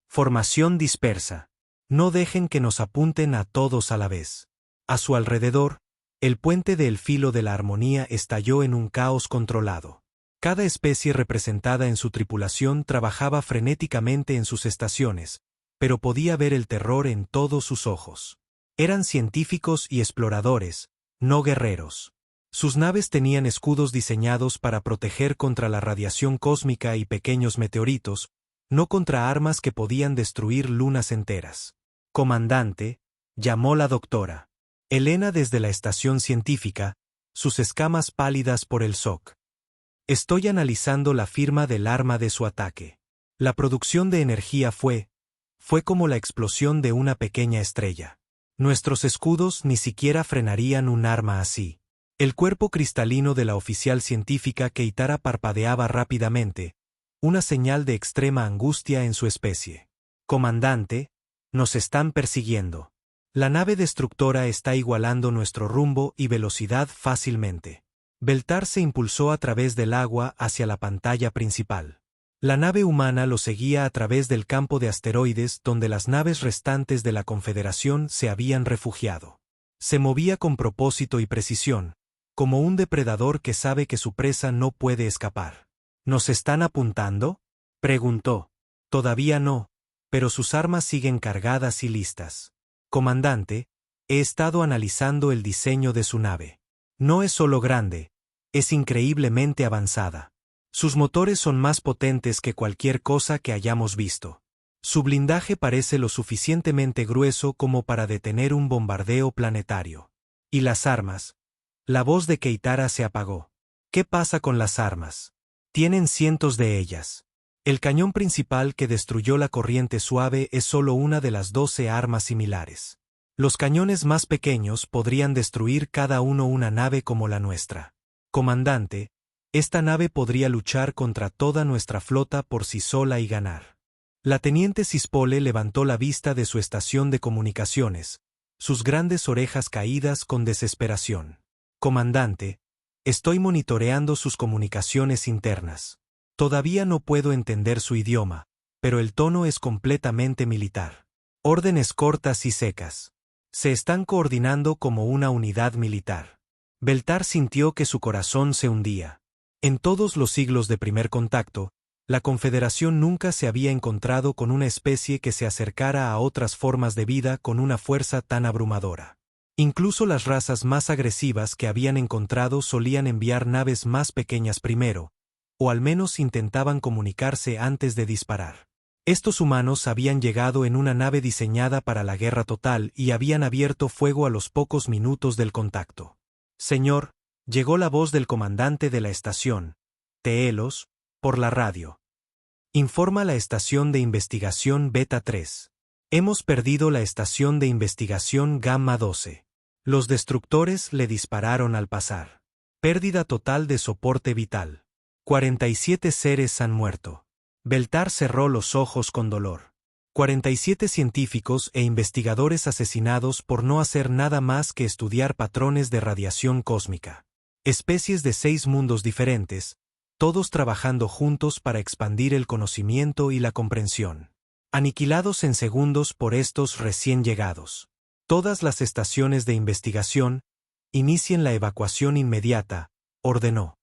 Formación dispersa. No dejen que nos apunten a todos a la vez. A su alrededor, el puente del filo de la armonía estalló en un caos controlado. Cada especie representada en su tripulación trabajaba frenéticamente en sus estaciones, pero podía ver el terror en todos sus ojos. Eran científicos y exploradores, no guerreros. Sus naves tenían escudos diseñados para proteger contra la radiación cósmica y pequeños meteoritos, no contra armas que podían destruir lunas enteras. Comandante, llamó la doctora Elena desde la estación científica, sus escamas pálidas por el shock. Estoy analizando la firma del arma de su ataque. La producción de energía fue como la explosión de una pequeña estrella. Nuestros escudos ni siquiera frenarían un arma así. El cuerpo cristalino de la oficial científica Keitara parpadeaba rápidamente, una señal de extrema angustia en su especie. Comandante, nos están persiguiendo. La nave destructora está igualando nuestro rumbo y velocidad fácilmente. Beltar se impulsó a través del agua hacia la pantalla principal. La nave humana lo seguía a través del campo de asteroides donde las naves restantes de la Confederación se habían refugiado. Se movía con propósito y precisión, como un depredador que sabe que su presa no puede escapar. ¿Nos están apuntando?, preguntó. Todavía no, pero sus armas siguen cargadas y listas. Comandante, he estado analizando el diseño de su nave. No es solo grande, es increíblemente avanzada. Sus motores son más potentes que cualquier cosa que hayamos visto. Su blindaje parece lo suficientemente grueso como para detener un bombardeo planetario. ¿Y las armas? La voz de Keitara se apagó. ¿Qué pasa con las armas? Tienen cientos de ellas. El cañón principal que destruyó la corriente suave es solo una de las 12 armas similares. Los cañones más pequeños podrían destruir cada uno una nave como la nuestra. Comandante, esta nave podría luchar contra toda nuestra flota por sí sola y ganar. La teniente Cispole levantó la vista de su estación de comunicaciones, sus grandes orejas caídas con desesperación. Comandante, estoy monitoreando sus comunicaciones internas. Todavía no puedo entender su idioma, pero el tono es completamente militar. Órdenes cortas y secas. Se están coordinando como una unidad militar. Beltar sintió que su corazón se hundía. En todos los siglos de primer contacto, la Confederación nunca se había encontrado con una especie que se acercara a otras formas de vida con una fuerza tan abrumadora. Incluso las razas más agresivas que habían encontrado solían enviar naves más pequeñas primero, o al menos intentaban comunicarse antes de disparar. Estos humanos habían llegado en una nave diseñada para la guerra total y habían abierto fuego a los pocos minutos del contacto. Señor, llegó la voz del comandante de la estación, Teelos, por la radio. Informa la estación de investigación Beta 3. Hemos perdido la estación de investigación Gamma 12. Los destructores le dispararon al pasar. Pérdida total de soporte vital. 47 seres han muerto. Beltar cerró los ojos con dolor. 47 científicos e investigadores asesinados por no hacer nada más que estudiar patrones de radiación cósmica. Especies de 6 mundos diferentes, todos trabajando juntos para expandir el conocimiento y la comprensión. Aniquilados en segundos por estos recién llegados. Todas las estaciones de investigación, inicien la evacuación inmediata, ordenó.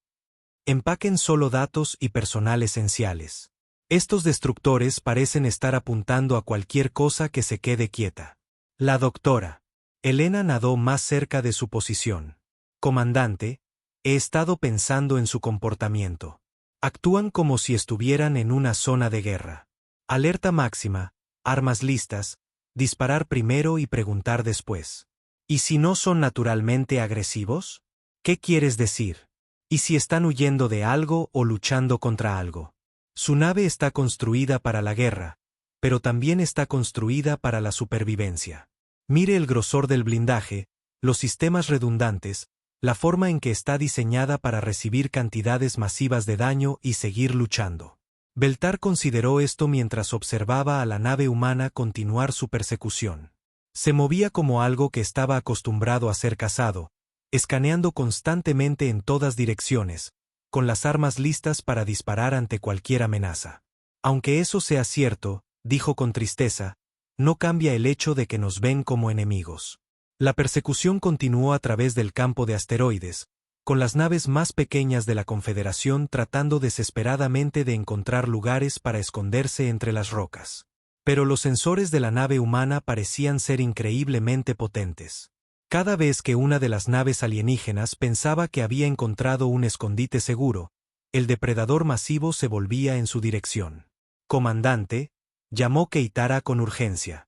Empaquen solo datos y personal esenciales. Estos destructores parecen estar apuntando a cualquier cosa que se quede quieta. La doctora Elena nadó más cerca de su posición. Comandante, he estado pensando en su comportamiento. Actúan como si estuvieran en una zona de guerra. Alerta máxima, armas listas, disparar primero y preguntar después. ¿Y si no son naturalmente agresivos? ¿Qué quieres decir? ¿Y si están huyendo de algo o luchando contra algo? Su nave está construida para la guerra, pero también está construida para la supervivencia. Mire el grosor del blindaje, los sistemas redundantes, la forma en que está diseñada para recibir cantidades masivas de daño y seguir luchando. Beltar consideró esto mientras observaba a la nave humana continuar su persecución. Se movía como algo que estaba acostumbrado a ser cazado, escaneando constantemente en todas direcciones, con las armas listas para disparar ante cualquier amenaza. Aunque eso sea cierto, dijo con tristeza, no cambia el hecho de que nos ven como enemigos. La persecución continuó a través del campo de asteroides, con las naves más pequeñas de la Confederación tratando desesperadamente de encontrar lugares para esconderse entre las rocas. Pero los sensores de la nave humana parecían ser increíblemente potentes. Cada vez que una de las naves alienígenas pensaba que había encontrado un escondite seguro, el depredador masivo se volvía en su dirección. «Comandante», llamó Keitara con urgencia.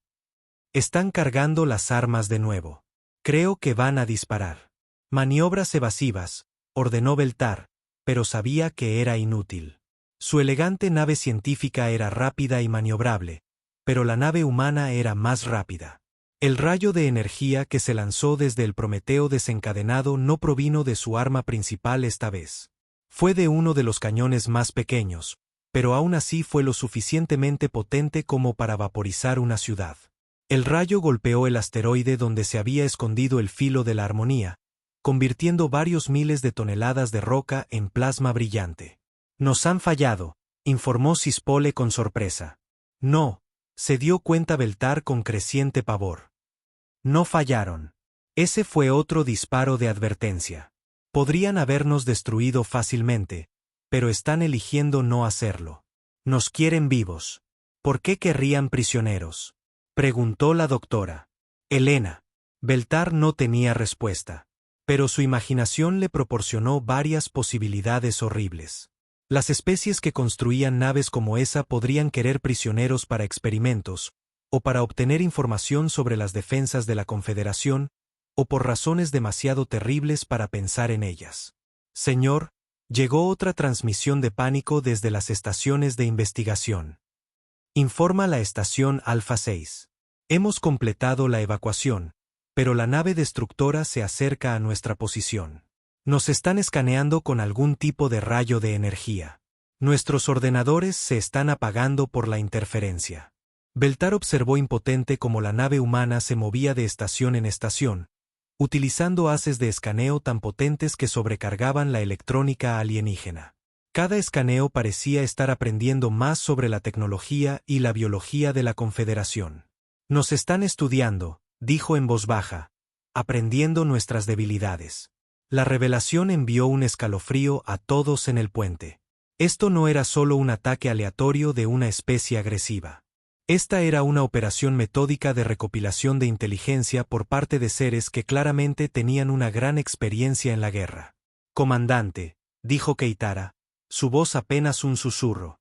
«Están cargando las armas de nuevo. Creo que van a disparar». «Maniobras evasivas», ordenó Beltar, pero sabía que era inútil. Su elegante nave científica era rápida y maniobrable, pero la nave humana era más rápida. El rayo de energía que se lanzó desde el Prometeo desencadenado no provino de su arma principal esta vez. Fue de uno de los cañones más pequeños, pero aún así fue lo suficientemente potente como para vaporizar una ciudad. El rayo golpeó el asteroide donde se había escondido el filo de la armonía, convirtiendo varios miles de toneladas de roca en plasma brillante. «Nos han fallado», informó Cispole con sorpresa. «No», se dio cuenta Beltar con creciente pavor. «No fallaron. Ese fue otro disparo de advertencia. Podrían habernos destruido fácilmente, pero están eligiendo no hacerlo. Nos quieren vivos. ¿Por qué querrían prisioneros?», preguntó la doctora. Elena. Beltar no tenía respuesta, pero su imaginación le proporcionó varias posibilidades horribles. Las especies que construían naves como esa podrían querer prisioneros para experimentos, o para obtener información sobre las defensas de la Confederación, o por razones demasiado terribles para pensar en ellas. «Señor», llegó otra transmisión de pánico desde las estaciones de investigación. «Informa la estación Alfa 6. Hemos completado la evacuación, pero la nave destructora se acerca a nuestra posición. Nos están escaneando con algún tipo de rayo de energía. Nuestros ordenadores se están apagando por la interferencia». Beltar observó impotente cómo la nave humana se movía de estación en estación, utilizando haces de escaneo tan potentes que sobrecargaban la electrónica alienígena. Cada escaneo parecía estar aprendiendo más sobre la tecnología y la biología de la Confederación. «Nos están estudiando», dijo en voz baja, «aprendiendo nuestras debilidades». La revelación envió un escalofrío a todos en el puente. Esto no era solo un ataque aleatorio de una especie agresiva. Esta era una operación metódica de recopilación de inteligencia por parte de seres que claramente tenían una gran experiencia en la guerra. «Comandante», dijo Keitara, su voz apenas un susurro.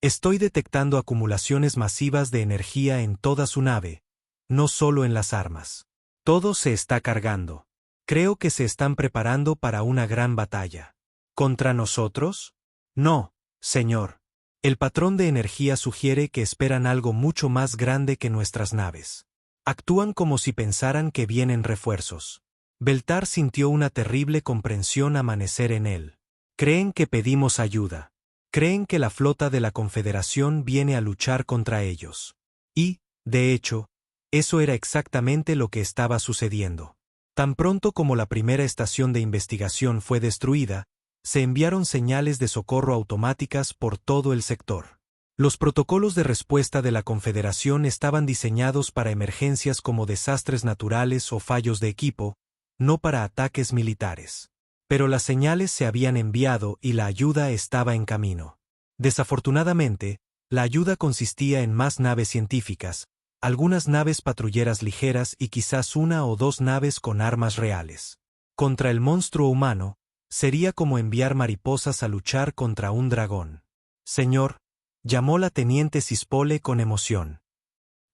«Estoy detectando acumulaciones masivas de energía en toda su nave, no solo en las armas. Todo se está cargando. Creo que se están preparando para una gran batalla». «¿Contra nosotros?» «No, señor. El patrón de energía sugiere que esperan algo mucho más grande que nuestras naves. Actúan como si pensaran que vienen refuerzos». Beltar sintió una terrible comprensión amanecer en él. «Creen que pedimos ayuda. Creen que la flota de la Confederación viene a luchar contra ellos». Y, de hecho, eso era exactamente lo que estaba sucediendo. Tan pronto como la primera estación de investigación fue destruida, se enviaron señales de socorro automáticas por todo el sector. Los protocolos de respuesta de la Confederación estaban diseñados para emergencias como desastres naturales o fallos de equipo, no para ataques militares. Pero las señales se habían enviado y la ayuda estaba en camino. Desafortunadamente, la ayuda consistía en más naves científicas, algunas naves patrulleras ligeras y quizás una o dos naves con armas reales. Contra el monstruo humano, sería como enviar mariposas a luchar contra un dragón. «Señor», llamó la teniente Cispole con emoción.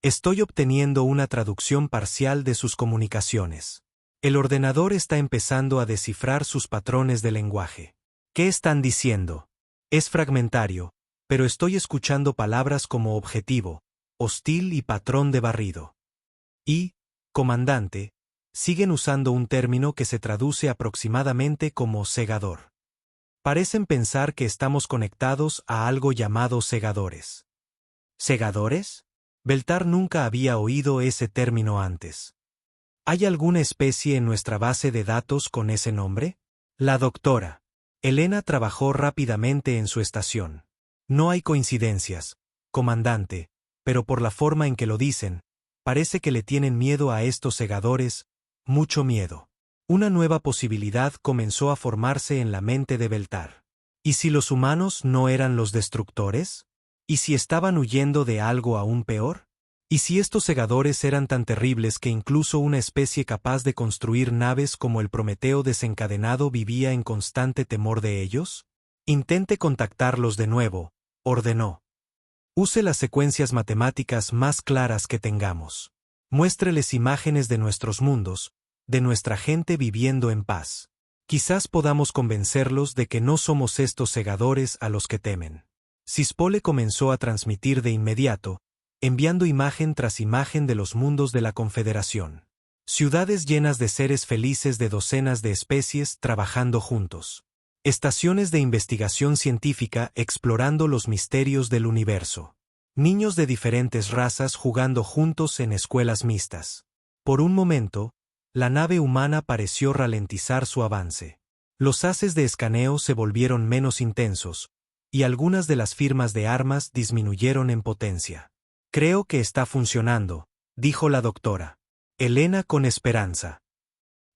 «Estoy obteniendo una traducción parcial de sus comunicaciones. El ordenador está empezando a descifrar sus patrones de lenguaje. ¿Qué están diciendo? Es fragmentario, pero estoy escuchando palabras como objetivo, hostil y patrón de barrido. Y, comandante, siguen usando un término que se traduce aproximadamente como segador. Parecen pensar que estamos conectados a algo llamado segadores». «¿Segadores?». Beltar nunca había oído ese término antes. «¿Hay alguna especie en nuestra base de datos con ese nombre?». La doctora Elena trabajó rápidamente en su estación. No hay coincidencias, comandante, pero por la forma en que lo dicen, parece que le tienen miedo a estos segadores, mucho miedo. Una nueva posibilidad comenzó a formarse en la mente de Beltar. ¿Y si los humanos no eran los destructores? ¿Y si estaban huyendo de algo aún peor? ¿Y si estos segadores eran tan terribles que incluso una especie capaz de construir naves como el Prometeo desencadenado vivía en constante temor de ellos? Intente contactarlos de nuevo, ordenó. Use las secuencias matemáticas más claras que tengamos. Muéstreles imágenes de nuestros mundos, de nuestra gente viviendo en paz. Quizás podamos convencerlos de que no somos estos segadores a los que temen. Cispole comenzó a transmitir de inmediato, enviando imagen tras imagen de los mundos de la Confederación. Ciudades llenas de seres felices de docenas de especies trabajando juntos. Estaciones de investigación científica explorando los misterios del universo. Niños de diferentes razas jugando juntos en escuelas mixtas. Por un momento, la nave humana pareció ralentizar su avance. Los haces de escaneo se volvieron menos intensos, y algunas de las firmas de armas disminuyeron en potencia. Creo que está funcionando, dijo la doctora. Elena con esperanza.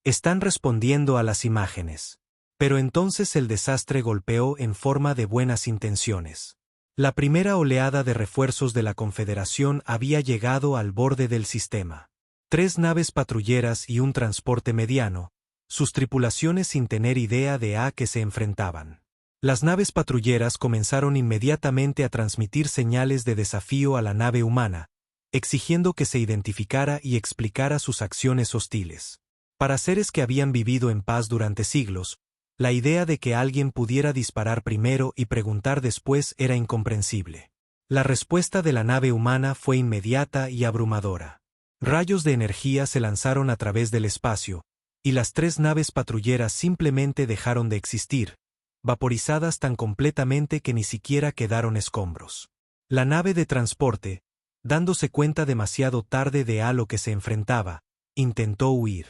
Están respondiendo a las imágenes. Pero entonces el desastre golpeó en forma de buenas intenciones. La primera oleada de refuerzos de la Confederación había llegado al borde del sistema. 3 naves patrulleras y un transporte mediano, sus tripulaciones sin tener idea de a qué se enfrentaban. Las naves patrulleras comenzaron inmediatamente a transmitir señales de desafío a la nave humana, exigiendo que se identificara y explicara sus acciones hostiles. Para seres que habían vivido en paz durante siglos, la idea de que alguien pudiera disparar primero y preguntar después era incomprensible. La respuesta de la nave humana fue inmediata y abrumadora. Rayos de energía se lanzaron a través del espacio, y las 3 naves patrulleras simplemente dejaron de existir, vaporizadas tan completamente que ni siquiera quedaron escombros. La nave de transporte, dándose cuenta demasiado tarde de a lo que se enfrentaba, intentó huir.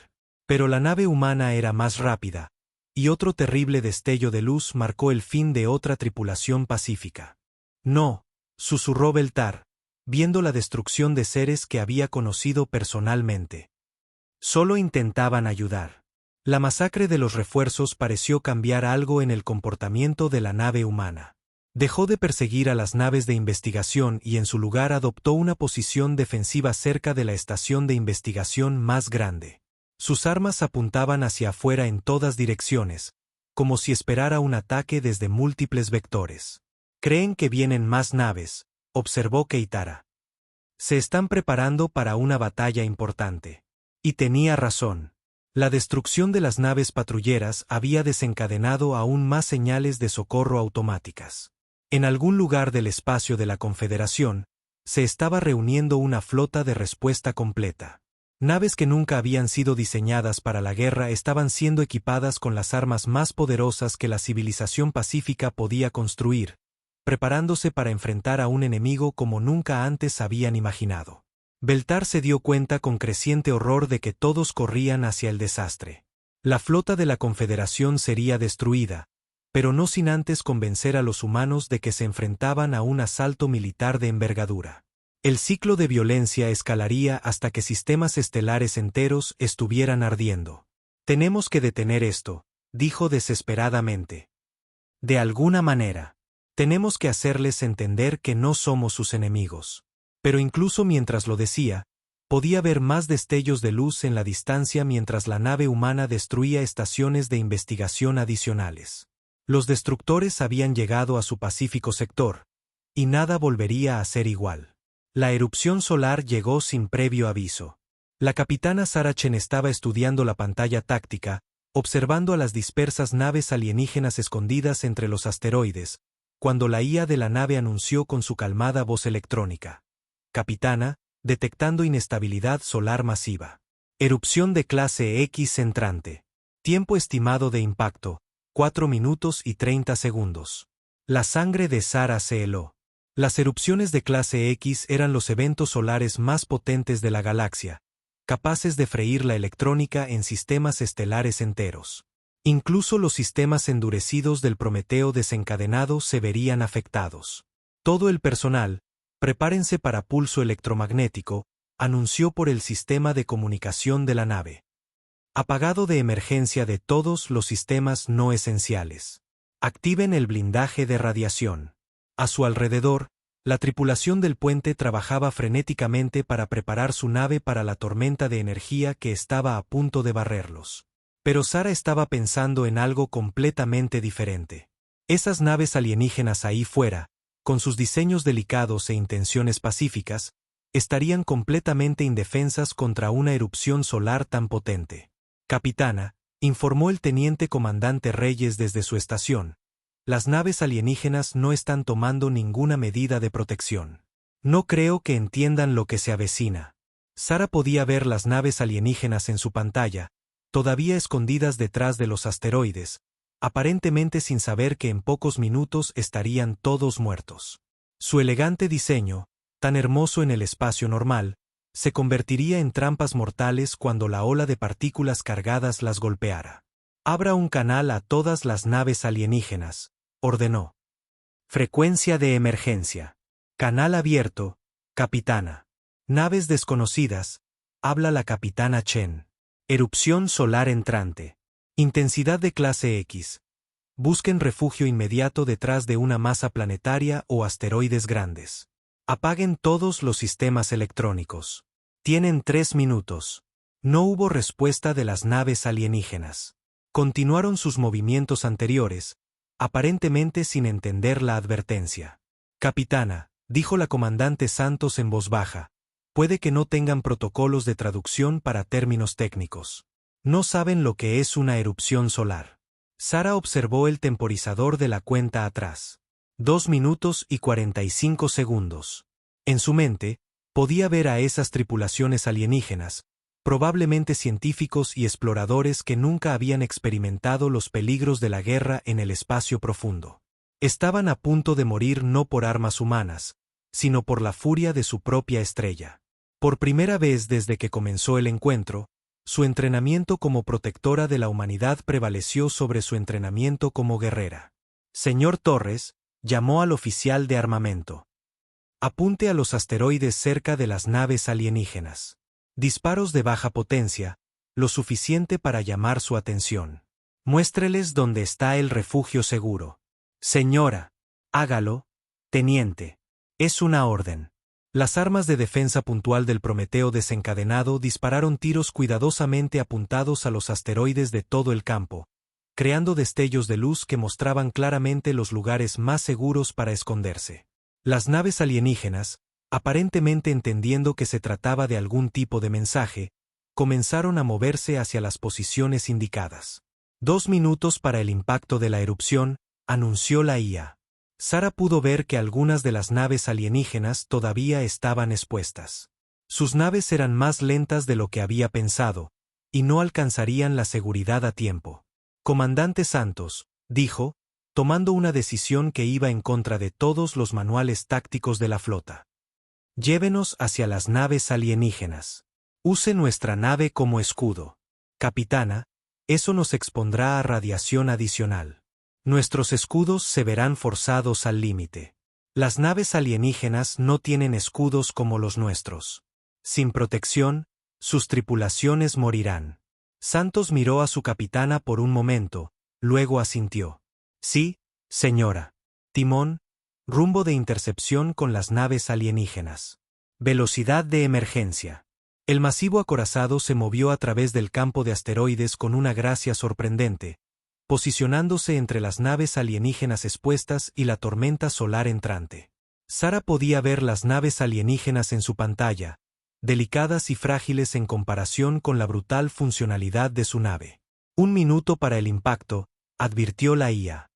Pero la nave humana era más rápida, y otro terrible destello de luz marcó el fin de otra tripulación pacífica. No, susurró Beltar, viendo la destrucción de seres que había conocido personalmente. Solo intentaban ayudar. La masacre de los refuerzos pareció cambiar algo en el comportamiento de la nave humana. Dejó de perseguir a las naves de investigación y en su lugar adoptó una posición defensiva cerca de la estación de investigación más grande. Sus armas apuntaban hacia afuera en todas direcciones, como si esperara un ataque desde múltiples vectores. «Creen que vienen más naves», observó Keitara. «Se están preparando para una batalla importante». Y tenía razón. La destrucción de las naves patrulleras había desencadenado aún más señales de socorro automáticas. En algún lugar del espacio de la Confederación, se estaba reuniendo una flota de respuesta completa. Naves que nunca habían sido diseñadas para la guerra estaban siendo equipadas con las armas más poderosas que la civilización pacífica podía construir, preparándose para enfrentar a un enemigo como nunca antes habían imaginado. Beltar se dio cuenta con creciente horror de que todos corrían hacia el desastre. La flota de la Confederación sería destruida, pero no sin antes convencer a los humanos de que se enfrentaban a un asalto militar de envergadura. El ciclo de violencia escalaría hasta que sistemas estelares enteros estuvieran ardiendo. «Tenemos que detener esto», dijo desesperadamente. «De alguna manera. Tenemos que hacerles entender que no somos sus enemigos». Pero incluso mientras lo decía, podía ver más destellos de luz en la distancia mientras la nave humana destruía estaciones de investigación adicionales. Los destructores habían llegado a su pacífico sector, y nada volvería a ser igual. La erupción solar llegó sin previo aviso. La capitana Sarah Chen estaba estudiando la pantalla táctica, observando a las dispersas naves alienígenas escondidas entre los asteroides, cuando la IA de la nave anunció con su calmada voz electrónica: «Capitana, detectando inestabilidad solar masiva. Erupción de clase X entrante. Tiempo estimado de impacto, 4 minutos y 30 segundos». La sangre de Sarah se heló. Las erupciones de clase X eran los eventos solares más potentes de la galaxia, capaces de freír la electrónica en sistemas estelares enteros. Incluso los sistemas endurecidos del Prometeo desencadenado se verían afectados. Todo el personal, prepárense para pulso electromagnético, anunció por el sistema de comunicación de la nave. Apagado de emergencia de todos los sistemas no esenciales. Activen el blindaje de radiación. A su alrededor, la tripulación del puente trabajaba frenéticamente para preparar su nave para la tormenta de energía que estaba a punto de barrerlos. Pero Sara estaba pensando en algo completamente diferente. Esas naves alienígenas ahí fuera, con sus diseños delicados e intenciones pacíficas, estarían completamente indefensas contra una erupción solar tan potente. Capitana, informó el teniente comandante Reyes desde su estación, las naves alienígenas no están tomando ninguna medida de protección. No creo que entiendan lo que se avecina. Sara podía ver las naves alienígenas en su pantalla, todavía escondidas detrás de los asteroides, aparentemente sin saber que en pocos minutos estarían todos muertos. Su elegante diseño, tan hermoso en el espacio normal, se convertiría en trampas mortales cuando la ola de partículas cargadas las golpeara. Abra un canal a todas las naves alienígenas, ordenó. Frecuencia de emergencia. Canal abierto, capitana. Naves desconocidas, habla la capitana Chen. Erupción solar entrante. Intensidad de clase X. Busquen refugio inmediato detrás de una masa planetaria o asteroides grandes. Apaguen todos los sistemas electrónicos. Tienen 3 minutos. No hubo respuesta de las naves alienígenas. Continuaron sus movimientos anteriores, aparentemente sin entender la advertencia. Capitana, dijo la comandante Santos en voz baja, puede que no tengan protocolos de traducción para términos técnicos. No saben lo que es una erupción solar. Sara observó el temporizador de la cuenta atrás. 2 minutos y 45 segundos. En su mente, podía ver a esas tripulaciones alienígenas, probablemente científicos y exploradores que nunca habían experimentado los peligros de la guerra en el espacio profundo. Estaban a punto de morir no por armas humanas, sino por la furia de su propia estrella. Por primera vez desde que comenzó el encuentro, su entrenamiento como protectora de la humanidad prevaleció sobre su entrenamiento como guerrera. Señor Torres, llamó al oficial de armamento. Apunte a los asteroides cerca de las naves alienígenas. Disparos de baja potencia, lo suficiente para llamar su atención. Muéstreles dónde está el refugio seguro. Señora, hágalo, teniente. Es una orden. Las armas de defensa puntual del Prometeo desencadenado dispararon tiros cuidadosamente apuntados a los asteroides de todo el campo, creando destellos de luz que mostraban claramente los lugares más seguros para esconderse. Las naves alienígenas, aparentemente entendiendo que se trataba de algún tipo de mensaje, comenzaron a moverse hacia las posiciones indicadas. 2 minutos para el impacto de la erupción, anunció la IA. Sara pudo ver que algunas de las naves alienígenas todavía estaban expuestas. Sus naves eran más lentas de lo que había pensado, y no alcanzarían la seguridad a tiempo. Comandante Santos, dijo, tomando una decisión que iba en contra de todos los manuales tácticos de la flota. Llévenos hacia las naves alienígenas. Use nuestra nave como escudo. Capitana, eso nos expondrá a radiación adicional. Nuestros escudos se verán forzados al límite. Las naves alienígenas no tienen escudos como los nuestros. Sin protección, sus tripulaciones morirán. Santos miró a su capitana por un momento, luego asintió. Sí, señora. Timón, rumbo de intercepción con las naves alienígenas. Velocidad de emergencia. El masivo acorazado se movió a través del campo de asteroides con una gracia sorprendente, posicionándose entre las naves alienígenas expuestas y la tormenta solar entrante. Sara podía ver las naves alienígenas en su pantalla, delicadas y frágiles en comparación con la brutal funcionalidad de su nave. 1 minuto para el impacto, advirtió la IA.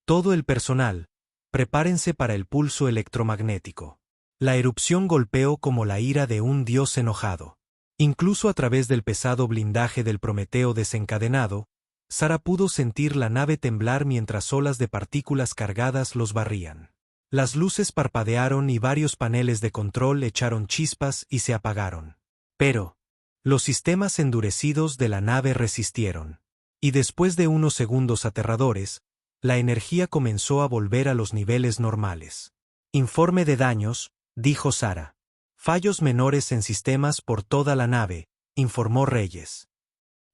Todo el personal, prepárense para el pulso electromagnético. La erupción golpeó como la ira de un dios enojado. Incluso a través del pesado blindaje del Prometeo desencadenado, Sara pudo sentir la nave temblar mientras olas de partículas cargadas los barrían. Las luces parpadearon y varios paneles de control echaron chispas y se apagaron. Pero los sistemas endurecidos de la nave resistieron. Y después de unos segundos aterradores, la energía comenzó a volver a los niveles normales. Informe de daños, dijo Sara. Fallos menores en sistemas por toda la nave, informó Reyes.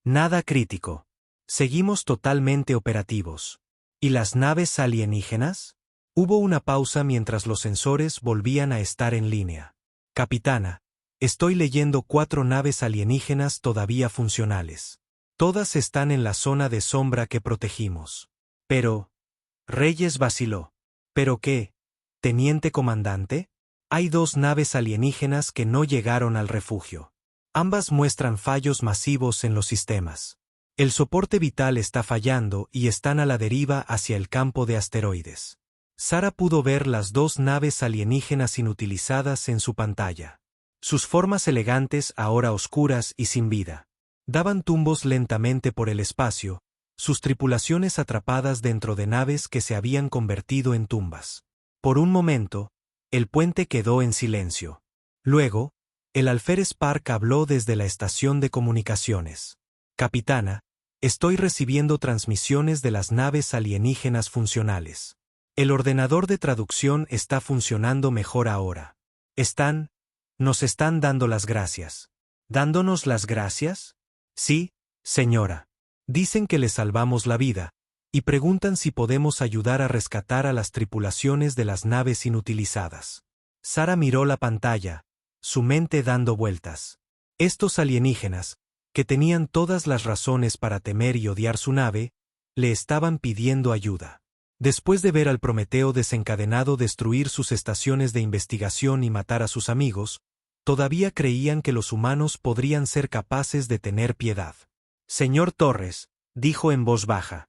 Nada crítico. Seguimos totalmente operativos. ¿Y las naves alienígenas? Hubo una pausa mientras los sensores volvían a estar en línea. Capitana, estoy leyendo 4 naves alienígenas todavía funcionales. Todas están en la zona de sombra que protegimos. Pero... Reyes vaciló. ¿Pero qué? ¿Teniente comandante? Hay 2 naves alienígenas que no llegaron al refugio. Ambas muestran fallos masivos en los sistemas. El soporte vital está fallando y están a la deriva hacia el campo de asteroides. Sara pudo ver las 2 naves alienígenas inutilizadas en su pantalla. Sus formas elegantes, ahora oscuras y sin vida, daban tumbos lentamente por el espacio, sus tripulaciones atrapadas dentro de naves que se habían convertido en tumbas. Por un momento, el puente quedó en silencio. Luego, el alférez Park habló desde la estación de comunicaciones. Capitana, estoy recibiendo transmisiones de las naves alienígenas funcionales. El ordenador de traducción está funcionando mejor ahora. Nos están dando las gracias. ¿Dándonos las gracias? Sí, señora. Dicen que le salvamos la vida, y preguntan si podemos ayudar a rescatar a las tripulaciones de las naves inutilizadas. Sara miró la pantalla, su mente dando vueltas. Estos alienígenas, que tenían todas las razones para temer y odiar su nave, le estaban pidiendo ayuda. Después de ver al Prometeo desencadenado destruir sus estaciones de investigación y matar a sus amigos, todavía creían que los humanos podrían ser capaces de tener piedad. Señor Torres, dijo en voz baja.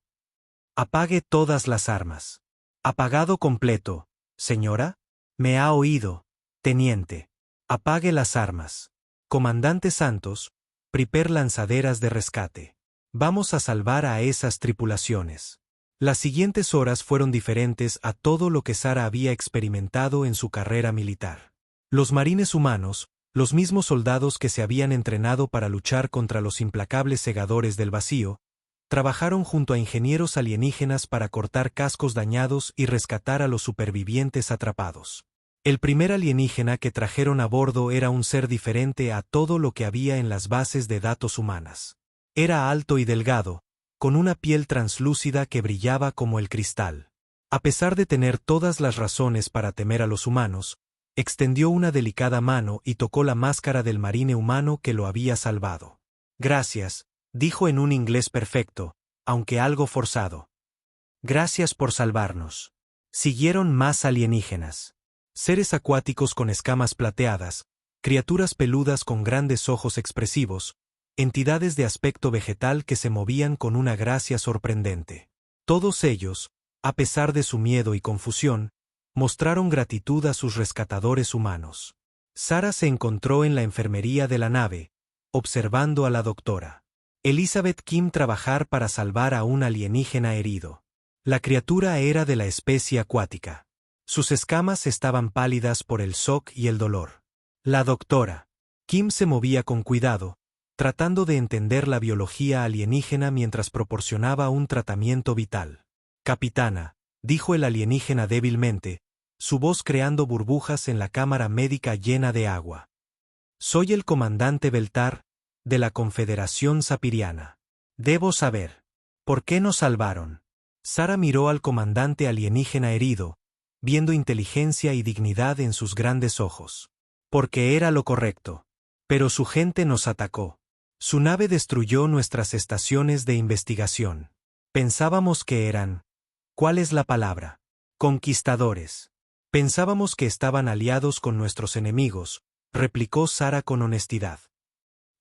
Apague todas las armas. Apagado completo, señora. Me ha oído, teniente. Apague las armas. Comandante Santos, prepare lanzaderas de rescate. Vamos a salvar a esas tripulaciones. Las siguientes horas fueron diferentes a todo lo que Sara había experimentado en su carrera militar. Los marines humanos, los mismos soldados que se habían entrenado para luchar contra los implacables segadores del vacío, trabajaron junto a ingenieros alienígenas para cortar cascos dañados y rescatar a los supervivientes atrapados. El primer alienígena que trajeron a bordo era un ser diferente a todo lo que había en las bases de datos humanas. Era alto y delgado, con una piel translúcida que brillaba como el cristal. A pesar de tener todas las razones para temer a los humanos, extendió una delicada mano y tocó la máscara del marine humano que lo había salvado. Gracias, dijo en un inglés perfecto, aunque algo forzado. Gracias por salvarnos. Siguieron más alienígenas. Seres acuáticos con escamas plateadas, criaturas peludas con grandes ojos expresivos, entidades de aspecto vegetal que se movían con una gracia sorprendente. Todos ellos, a pesar de su miedo y confusión, mostraron gratitud a sus rescatadores humanos. Sara se encontró en la enfermería de la nave, observando a la doctora Elizabeth Kim trabajar para salvar a un alienígena herido. La criatura era de la especie acuática. Sus escamas estaban pálidas por el shock y el dolor. La doctora Kim se movía con cuidado, tratando de entender la biología alienígena mientras proporcionaba un tratamiento vital. Capitana, dijo el alienígena débilmente, su voz creando burbujas en la cámara médica llena de agua. Soy el comandante Beltar, de la Confederación Sapiriana. Debo saber. ¿Por qué nos salvaron? Sara miró al comandante alienígena herido, viendo inteligencia y dignidad en sus grandes ojos. Porque era lo correcto. Pero su gente nos atacó. Su nave destruyó nuestras estaciones de investigación. Pensábamos que eran... ¿Cuál es la palabra? Conquistadores. Pensábamos que estaban aliados con nuestros enemigos, replicó Sara con honestidad.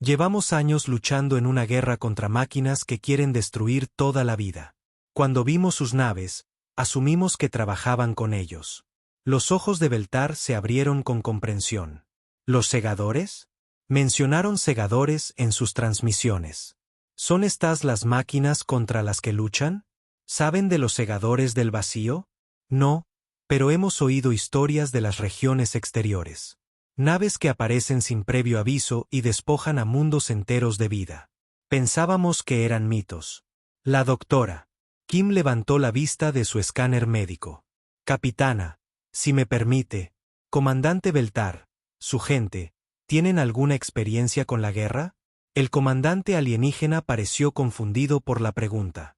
Llevamos años luchando en una guerra contra máquinas que quieren destruir toda la vida. Cuando vimos sus naves, asumimos que trabajaban con ellos. Los ojos de Beltar se abrieron con comprensión. ¿Los segadores? Mencionaron segadores en sus transmisiones. ¿Son estas las máquinas contra las que luchan? ¿Saben de los segadores del vacío? No, pero hemos oído historias de las regiones exteriores. Naves que aparecen sin previo aviso y despojan a mundos enteros de vida. Pensábamos que eran mitos. La doctora Kim levantó la vista de su escáner médico. Capitana, si me permite, comandante Beltar, su gente, ¿tienen alguna experiencia con la guerra? El comandante alienígena pareció confundido por la pregunta.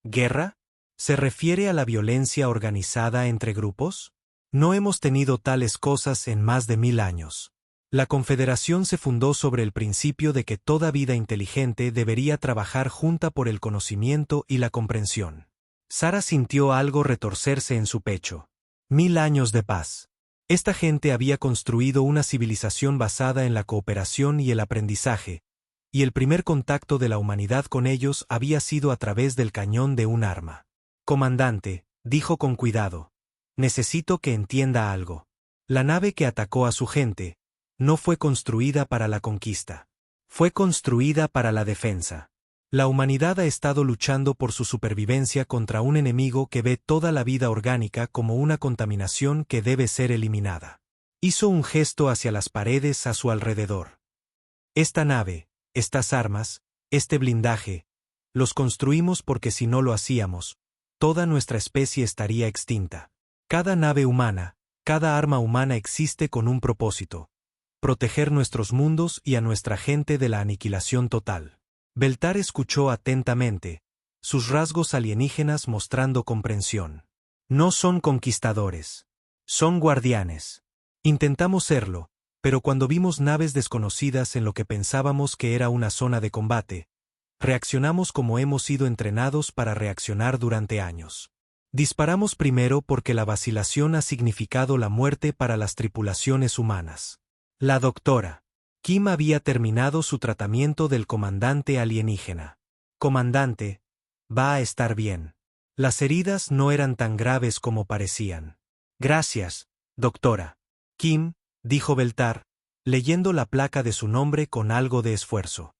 ¿Guerra? ¿Se refiere a la violencia organizada entre grupos? No hemos tenido tales cosas en más de 1000 años. La Confederación se fundó sobre el principio de que toda vida inteligente debería trabajar junta por el conocimiento y la comprensión. Sara sintió algo retorcerse en su pecho. 1000 años de paz. Esta gente había construido una civilización basada en la cooperación y el aprendizaje, y el primer contacto de la humanidad con ellos había sido a través del cañón de un arma. Comandante, dijo con cuidado, necesito que entienda algo. La nave que atacó a su gente no fue construida para la conquista. Fue construida para la defensa. La humanidad ha estado luchando por su supervivencia contra un enemigo que ve toda la vida orgánica como una contaminación que debe ser eliminada. Hizo un gesto hacia las paredes a su alrededor. Esta nave, estas armas, este blindaje, los construimos porque si no lo hacíamos, toda nuestra especie estaría extinta. Cada nave humana, cada arma humana existe con un propósito: proteger nuestros mundos y a nuestra gente de la aniquilación total. Beltar escuchó atentamente, sus rasgos alienígenas mostrando comprensión. No son conquistadores. Son guardianes. Intentamos serlo, pero cuando vimos naves desconocidas en lo que pensábamos que era una zona de combate, reaccionamos como hemos sido entrenados para reaccionar durante años. Disparamos primero porque la vacilación ha significado la muerte para las tripulaciones humanas. La doctora Kim había terminado su tratamiento del comandante alienígena. Comandante, va a estar bien. Las heridas no eran tan graves como parecían. Gracias, doctora Kim, dijo Beltar, leyendo la placa de su nombre con algo de esfuerzo.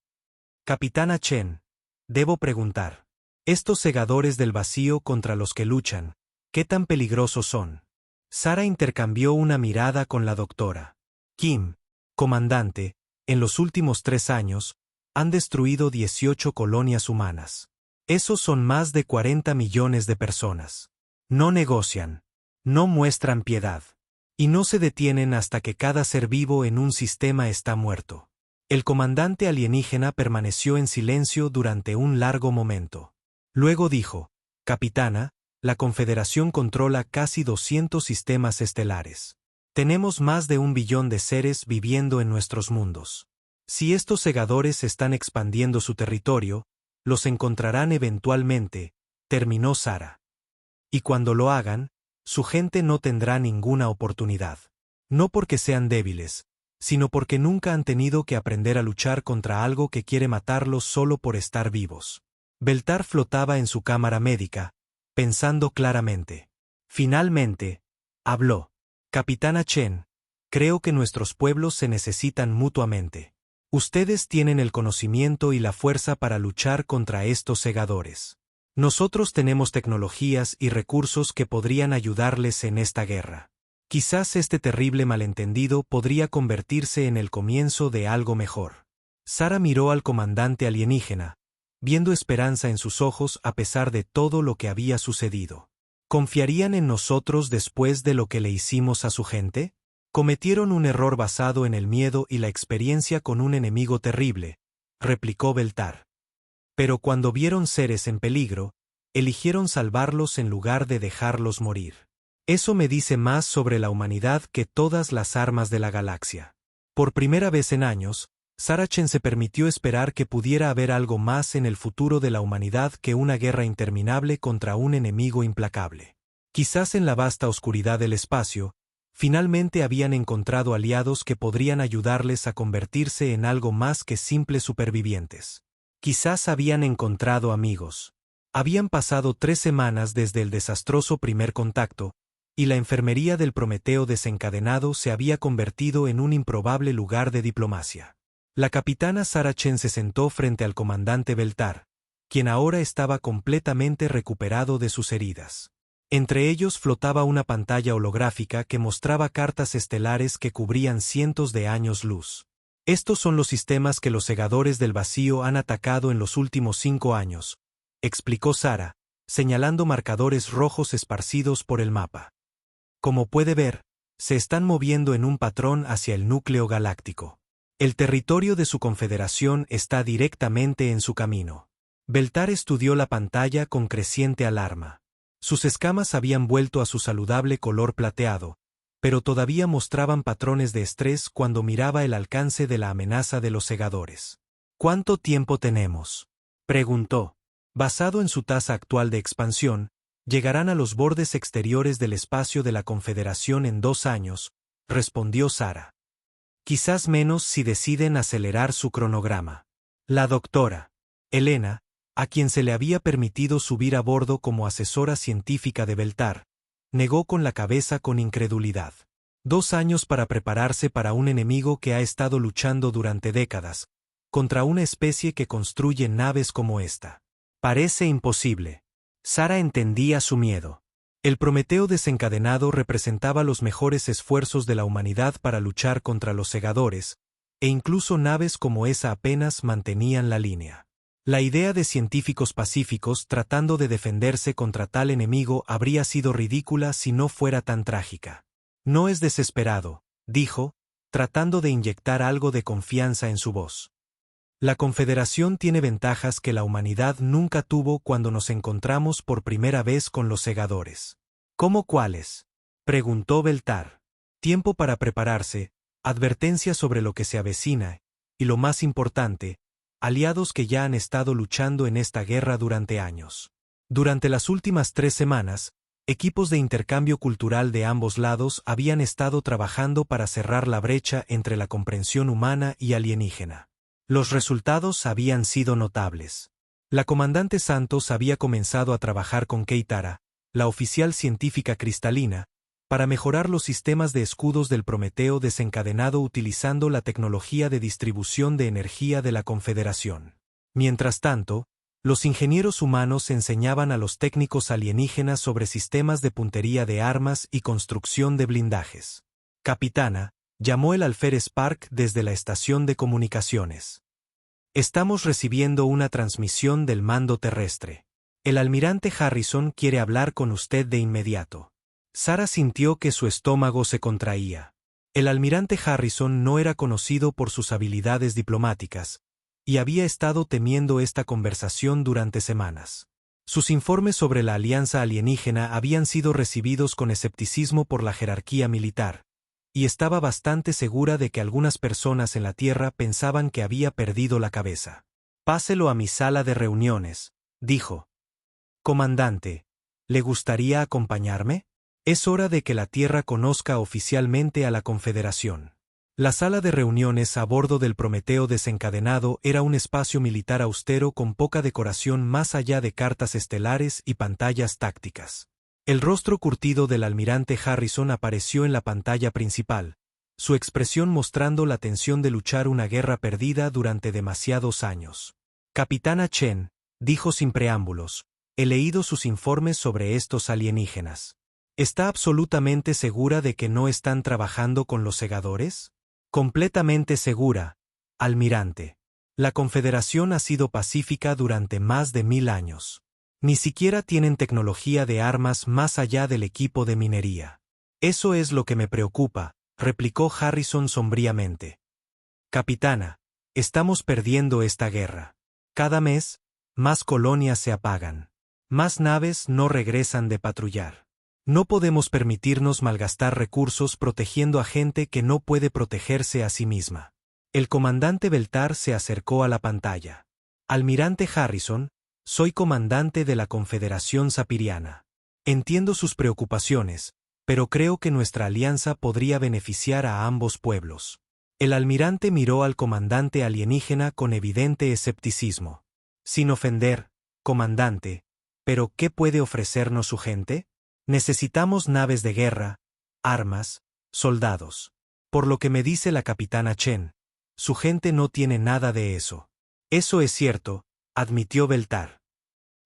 Capitana Chen, debo preguntar. Estos segadores del vacío contra los que luchan, ¿qué tan peligrosos son? Sara intercambió una mirada con la doctora Kim. Comandante, en los últimos 3 años, han destruido 18 colonias humanas. Esos son más de 40 millones de personas. No negocian. No muestran piedad. Y no se detienen hasta que cada ser vivo en un sistema está muerto. El comandante alienígena permaneció en silencio durante un largo momento. Luego dijo, Capitana, la Confederación controla casi 200 sistemas estelares. Tenemos más de 1 billón de seres viviendo en nuestros mundos. Si estos segadores están expandiendo su territorio, los encontrarán eventualmente, terminó Sara. Y cuando lo hagan, su gente no tendrá ninguna oportunidad. No porque sean débiles, sino porque nunca han tenido que aprender a luchar contra algo que quiere matarlos solo por estar vivos. Beltar flotaba en su cámara médica, pensando claramente. Finalmente, habló. Capitana Chen, creo que nuestros pueblos se necesitan mutuamente. Ustedes tienen el conocimiento y la fuerza para luchar contra estos segadores. Nosotros tenemos tecnologías y recursos que podrían ayudarles en esta guerra. Quizás este terrible malentendido podría convertirse en el comienzo de algo mejor. Sara miró al comandante alienígena, viendo esperanza en sus ojos a pesar de todo lo que había sucedido. ¿Confiarían en nosotros después de lo que le hicimos a su gente? Cometieron un error basado en el miedo y la experiencia con un enemigo terrible, replicó Beltar. Pero cuando vieron seres en peligro, eligieron salvarlos en lugar de dejarlos morir. Eso me dice más sobre la humanidad que todas las armas de la galaxia. Por primera vez en años, Sara Chen se permitió esperar que pudiera haber algo más en el futuro de la humanidad que una guerra interminable contra un enemigo implacable. Quizás en la vasta oscuridad del espacio, finalmente habían encontrado aliados que podrían ayudarles a convertirse en algo más que simples supervivientes. Quizás habían encontrado amigos. Habían pasado 3 semanas desde el desastroso primer contacto, y la enfermería del Prometeo desencadenado se había convertido en un improbable lugar de diplomacia. La capitana Sara Chen se sentó frente al comandante Beltar, quien ahora estaba completamente recuperado de sus heridas. Entre ellos flotaba una pantalla holográfica que mostraba cartas estelares que cubrían cientos de años luz. Estos son los sistemas que los segadores del vacío han atacado en los últimos 5 años, explicó Sara, señalando marcadores rojos esparcidos por el mapa. Como puede ver, se están moviendo en un patrón hacia el núcleo galáctico. El territorio de su confederación está directamente en su camino. Beltar estudió la pantalla con creciente alarma. Sus escamas habían vuelto a su saludable color plateado, pero todavía mostraban patrones de estrés cuando miraba el alcance de la amenaza de los segadores. ¿Cuánto tiempo tenemos?, preguntó. Basado en su tasa actual de expansión, llegarán a los bordes exteriores del espacio de la Confederación en 2 años, respondió Sara. Quizás menos si deciden acelerar su cronograma. La doctora Elena, a quien se le había permitido subir a bordo como asesora científica de Beltar, negó con la cabeza con incredulidad. 2 años para prepararse para un enemigo que ha estado luchando durante décadas, contra una especie que construye naves como esta. Parece imposible. Sara entendía su miedo. El Prometeo desencadenado representaba los mejores esfuerzos de la humanidad para luchar contra los segadores, e incluso naves como esa apenas mantenían la línea. La idea de científicos pacíficos tratando de defenderse contra tal enemigo habría sido ridícula si no fuera tan trágica. No es desesperado, dijo, tratando de inyectar algo de confianza en su voz. La Confederación tiene ventajas que la humanidad nunca tuvo cuando nos encontramos por primera vez con los segadores. ¿Cómo cuáles?, preguntó Beltar. Tiempo para prepararse, advertencias sobre lo que se avecina, y lo más importante, aliados que ya han estado luchando en esta guerra durante años. Durante las últimas 3 semanas, equipos de intercambio cultural de ambos lados habían estado trabajando para cerrar la brecha entre la comprensión humana y alienígena. Los resultados habían sido notables. La comandante Santos había comenzado a trabajar con Keitara, la oficial científica cristalina, para mejorar los sistemas de escudos del Prometeo desencadenado utilizando la tecnología de distribución de energía de la Confederación. Mientras tanto, los ingenieros humanos enseñaban a los técnicos alienígenas sobre sistemas de puntería de armas y construcción de blindajes. Capitana, llamó el alférez Park desde la estación de comunicaciones. Estamos recibiendo una transmisión del mando terrestre. El almirante Harrison quiere hablar con usted de inmediato. Sara sintió que su estómago se contraía. El almirante Harrison no era conocido por sus habilidades diplomáticas, y había estado temiendo esta conversación durante semanas. Sus informes sobre la alianza alienígena habían sido recibidos con escepticismo por la jerarquía militar, y estaba bastante segura de que algunas personas en la Tierra pensaban que había perdido la cabeza. «Páselo a mi sala de reuniones», dijo. «Comandante, ¿le gustaría acompañarme? Es hora de que la Tierra conozca oficialmente a la Confederación». La sala de reuniones a bordo del Prometeo desencadenado era un espacio militar austero con poca decoración más allá de cartas estelares y pantallas tácticas. El rostro curtido del almirante Harrison apareció en la pantalla principal, su expresión mostrando la tensión de luchar una guerra perdida durante demasiados años. «Capitana Chen», dijo sin preámbulos, «he leído sus informes sobre estos alienígenas. ¿Está absolutamente segura de que no están trabajando con los segadores?» «Completamente segura, almirante. La Confederación ha sido pacífica durante más de 1000 años. Ni siquiera tienen tecnología de armas más allá del equipo de minería». «Eso es lo que me preocupa», replicó Harrison sombríamente. «Capitana, estamos perdiendo esta guerra. Cada mes, más colonias se apagan. Más naves no regresan de patrullar. No podemos permitirnos malgastar recursos protegiendo a gente que no puede protegerse a sí misma». El comandante Beltar se acercó a la pantalla. «Almirante Harrison, soy comandante de la Confederación Sapiriana. Entiendo sus preocupaciones, pero creo que nuestra alianza podría beneficiar a ambos pueblos». El almirante miró al comandante alienígena con evidente escepticismo. «Sin ofender, comandante, ¿pero qué puede ofrecernos su gente? Necesitamos naves de guerra, armas, soldados. Por lo que me dice la capitana Chen, su gente no tiene nada de eso». «Eso es cierto», admitió Beltar.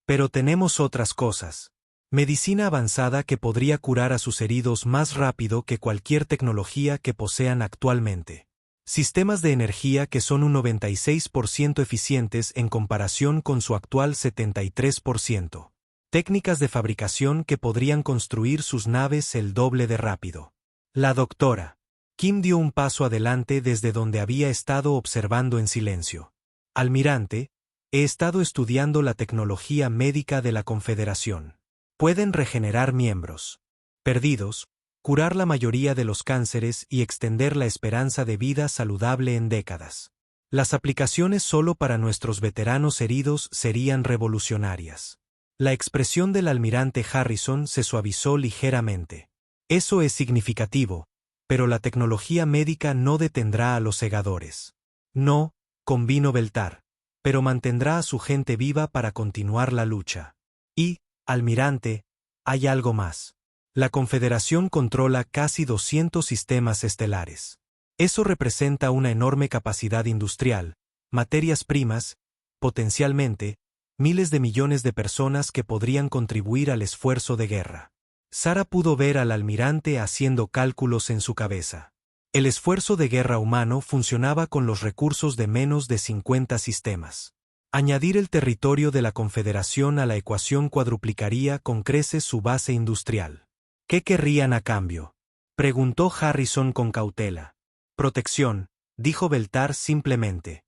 «Pero tenemos otras cosas. Medicina avanzada que podría curar a sus heridos más rápido que cualquier tecnología que posean actualmente. Sistemas de energía que son un 96% eficientes en comparación con su actual 73%. Técnicas de fabricación que podrían construir sus naves el doble de rápido. La doctora Kim dio un paso adelante desde donde había estado observando en silencio. Almirante, he estado estudiando la tecnología médica de la Confederación. Pueden regenerar miembros perdidos, curar la mayoría de los cánceres y extender la esperanza de vida saludable en décadas. Las aplicaciones solo para nuestros veteranos heridos serían revolucionarias. La expresión del almirante Harrison se suavizó ligeramente. Eso es significativo, pero la tecnología médica no detendrá a los segadores. No, convino Beltar, pero mantendrá a su gente viva para continuar la lucha. Y, almirante, hay algo más. La Confederación controla casi 200 sistemas estelares. Eso representa una enorme capacidad industrial, materias primas, potencialmente, miles de millones de personas que podrían contribuir al esfuerzo de guerra. Sara pudo ver al almirante haciendo cálculos en su cabeza. El esfuerzo de guerra humano funcionaba con los recursos de menos de 50 sistemas. Añadir el territorio de la Confederación a la ecuación cuadruplicaría con creces su base industrial. ¿Qué querrían a cambio?, preguntó Harrison con cautela. Protección, dijo Beltar simplemente.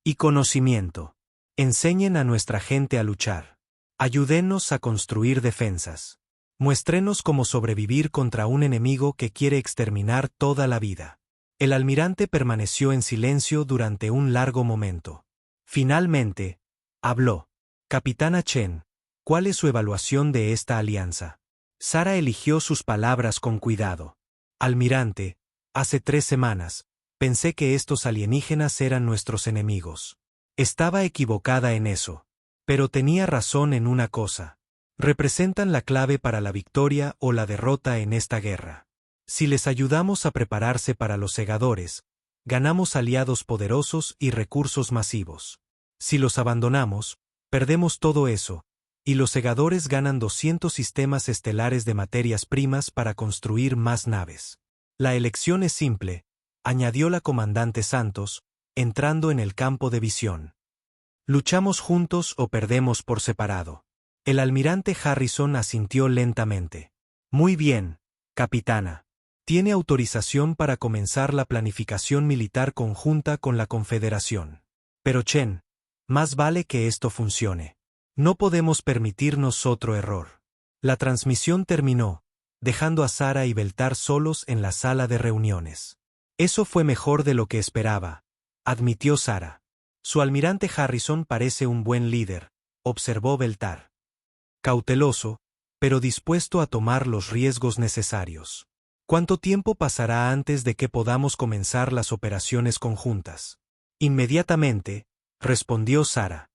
Y conocimiento. Enseñen a nuestra gente a luchar. Ayúdenos a construir defensas. Muéstrenos cómo sobrevivir contra un enemigo que quiere exterminar toda la vida. El almirante permaneció en silencio durante un largo momento. Finalmente, habló. Capitana Chen, ¿cuál es su evaluación de esta alianza? Sara eligió sus palabras con cuidado. Almirante, hace 3 semanas, pensé que estos alienígenas eran nuestros enemigos. Estaba equivocada en eso. Pero tenía razón en una cosa. Representan la clave para la victoria o la derrota en esta guerra. Si les ayudamos a prepararse para los segadores, ganamos aliados poderosos y recursos masivos. Si los abandonamos, perdemos todo eso, y los segadores ganan 200 sistemas estelares de materias primas para construir más naves. La elección es simple, añadió la comandante Santos, entrando en el campo de visión. Luchamos juntos o perdemos por separado. El almirante Harrison asintió lentamente. Muy bien, capitana. Tiene autorización para comenzar la planificación militar conjunta con la Confederación. Pero Chen, más vale que esto funcione. No podemos permitirnos otro error. La transmisión terminó, dejando a Sara y Beltar solos en la sala de reuniones. Eso fue mejor de lo que esperaba, admitió Sara. Su almirante Harrison parece un buen líder, observó Beltar. Cauteloso, pero dispuesto a tomar los riesgos necesarios. ¿Cuánto tiempo pasará antes de que podamos comenzar las operaciones conjuntas? Inmediatamente, respondió Sara.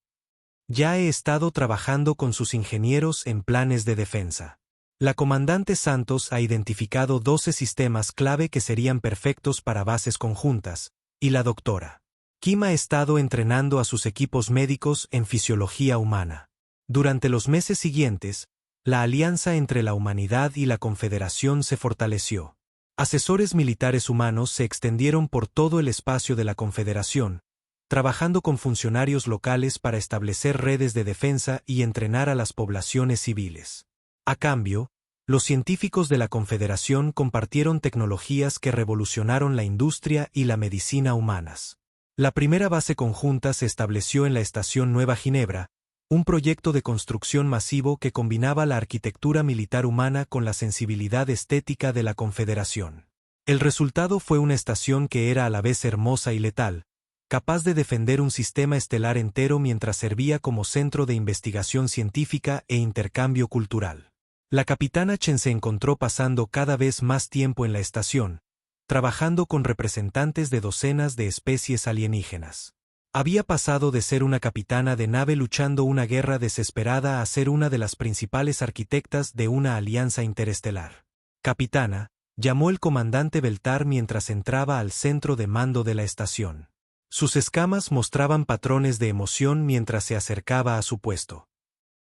Ya he estado trabajando con sus ingenieros en planes de defensa. La comandante Santos ha identificado 12 sistemas clave que serían perfectos para bases conjuntas, y la doctora Kim ha estado entrenando a sus equipos médicos en fisiología humana. Durante los meses siguientes, la alianza entre la humanidad y la Confederación se fortaleció. Asesores militares humanos se extendieron por todo el espacio de la Confederación, trabajando con funcionarios locales para establecer redes de defensa y entrenar a las poblaciones civiles. A cambio, los científicos de la Confederación compartieron tecnologías que revolucionaron la industria y la medicina humanas. La primera base conjunta se estableció en la Estación Nueva Ginebra, un proyecto de construcción masivo que combinaba la arquitectura militar humana con la sensibilidad estética de la Confederación. El resultado fue una estación que era a la vez hermosa y letal, capaz de defender un sistema estelar entero mientras servía como centro de investigación científica e intercambio cultural. La capitana Chen se encontró pasando cada vez más tiempo en la estación, trabajando con representantes de docenas de especies alienígenas. Había pasado de ser una capitana de nave luchando una guerra desesperada a ser una de las principales arquitectas de una alianza interestelar. Capitana, llamó el comandante Beltar mientras entraba al centro de mando de la estación. Sus escamas mostraban patrones de emoción mientras se acercaba a su puesto.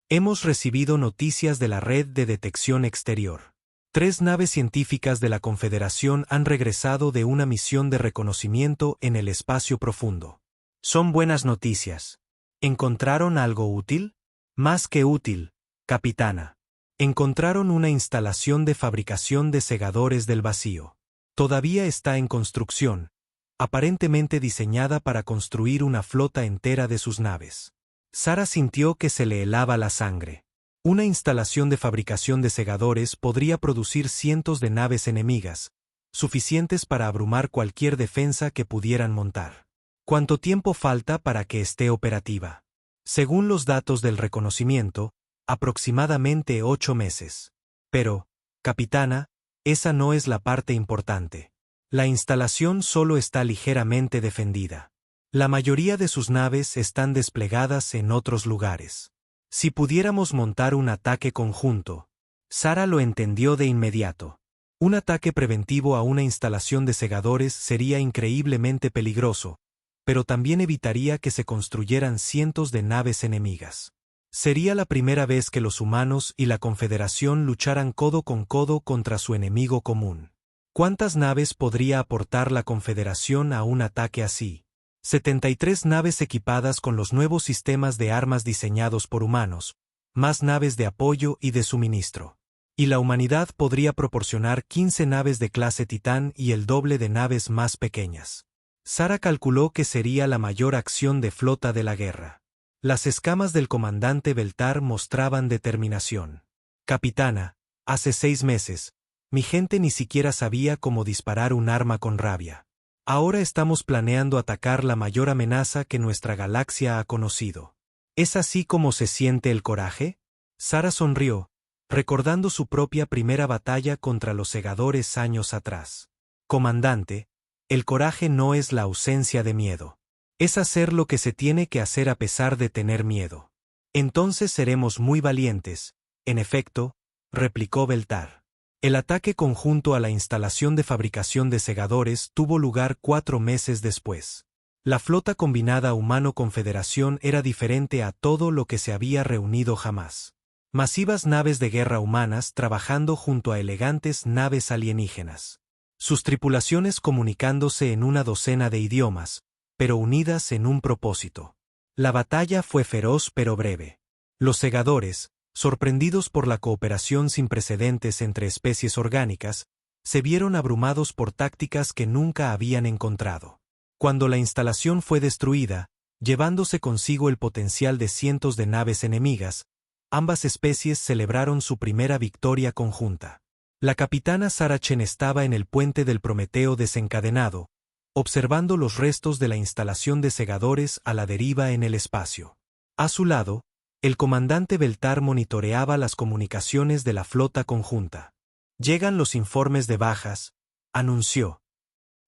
Hemos recibido noticias de la red de detección exterior. 3 naves científicas de la Confederación han regresado de una misión de reconocimiento en el espacio profundo. Son buenas noticias. ¿Encontraron algo útil? Más que útil, capitana. Encontraron una instalación de fabricación de segadores del vacío. Todavía está en construcción, aparentemente diseñada para construir una flota entera de sus naves. Sara sintió que se le helaba la sangre. Una instalación de fabricación de segadores podría producir cientos de naves enemigas, suficientes para abrumar cualquier defensa que pudieran montar. ¿Cuánto tiempo falta para que esté operativa? Según los datos del reconocimiento, aproximadamente 8 meses. Pero, capitana, esa no es la parte importante. La instalación solo está ligeramente defendida. La mayoría de sus naves están desplegadas en otros lugares. Si pudiéramos montar un ataque conjunto. Sara lo entendió de inmediato. Un ataque preventivo a una instalación de segadores sería increíblemente peligroso, pero también evitaría que se construyeran cientos de naves enemigas. Sería la primera vez que los humanos y la Confederación lucharan codo con codo contra su enemigo común. ¿Cuántas naves podría aportar la Confederación a un ataque así? 73 naves equipadas con los nuevos sistemas de armas diseñados por humanos, más naves de apoyo y de suministro. Y la humanidad podría proporcionar 15 naves de clase Titán y el doble de naves más pequeñas. Sara calculó que sería la mayor acción de flota de la guerra. Las escamas del comandante Beltar mostraban determinación. Capitana, hace 6 meses, mi gente ni siquiera sabía cómo disparar un arma con rabia. Ahora estamos planeando atacar la mayor amenaza que nuestra galaxia ha conocido. ¿Es así como se siente el coraje? Sara sonrió, recordando su propia primera batalla contra los segadores años atrás. Comandante, el coraje no es la ausencia de miedo. Es hacer lo que se tiene que hacer a pesar de tener miedo. Entonces seremos muy valientes, en efecto, replicó Beltar. El ataque conjunto a la instalación de fabricación de segadores tuvo lugar 4 meses después. La flota combinada humano-confederación era diferente a todo lo que se había reunido jamás. Masivas naves de guerra humanas trabajando junto a elegantes naves alienígenas. Sus tripulaciones comunicándose en una docena de idiomas, pero unidas en un propósito. La batalla fue feroz pero breve. Los segadores, sorprendidos por la cooperación sin precedentes entre especies orgánicas, se vieron abrumados por tácticas que nunca habían encontrado. Cuando la instalación fue destruida, llevándose consigo el potencial de cientos de naves enemigas, ambas especies celebraron su primera victoria conjunta. La capitana Sara Chen estaba en el puente del Prometeo desencadenado, observando los restos de la instalación de segadores a la deriva en el espacio. A su lado, el comandante Beltar monitoreaba las comunicaciones de la flota conjunta. Llegan los informes de bajas, anunció.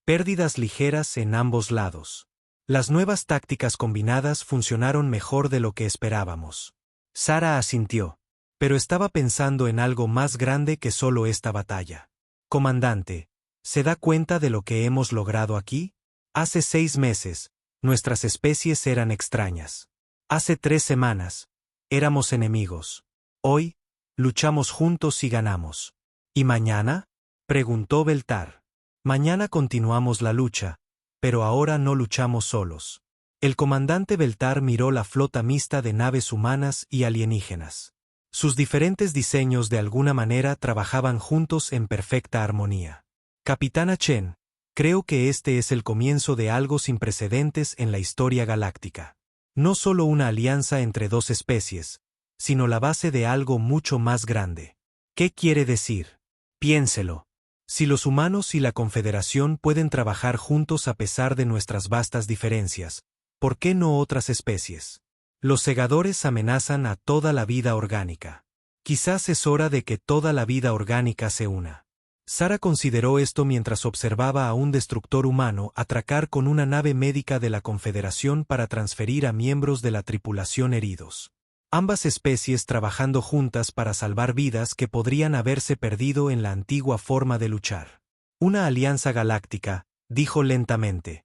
Pérdidas ligeras en ambos lados. Las nuevas tácticas combinadas funcionaron mejor de lo que esperábamos. Sara asintió, pero estaba pensando en algo más grande que solo esta batalla. Comandante, ¿se da cuenta de lo que hemos logrado aquí? Hace 6 meses, nuestras especies eran extrañas. Hace 3 semanas, éramos enemigos. Hoy, luchamos juntos y ganamos. ¿Y mañana? Preguntó Beltar. Mañana continuamos la lucha, pero ahora no luchamos solos. El comandante Beltar miró la flota mixta de naves humanas y alienígenas. Sus diferentes diseños de alguna manera trabajaban juntos en perfecta armonía. Capitana Chen, creo que este es el comienzo de algo sin precedentes en la historia galáctica. No solo una alianza entre 2 especies, sino la base de algo mucho más grande. ¿Qué quiere decir? Piénselo. Si los humanos y la Confederación pueden trabajar juntos a pesar de nuestras vastas diferencias, ¿por qué no otras especies? Los segadores amenazan a toda la vida orgánica. Quizás es hora de que toda la vida orgánica se una. Sara consideró esto mientras observaba a un destructor humano atracar con una nave médica de la Confederación para transferir a miembros de la tripulación heridos. Ambas especies trabajando juntas para salvar vidas que podrían haberse perdido en la antigua forma de luchar. Una alianza galáctica, dijo lentamente.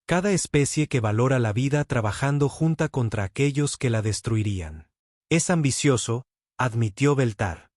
Cada especie que valora la vida trabajando junta contra aquellos que la destruirían. Es ambicioso, admitió Beltar.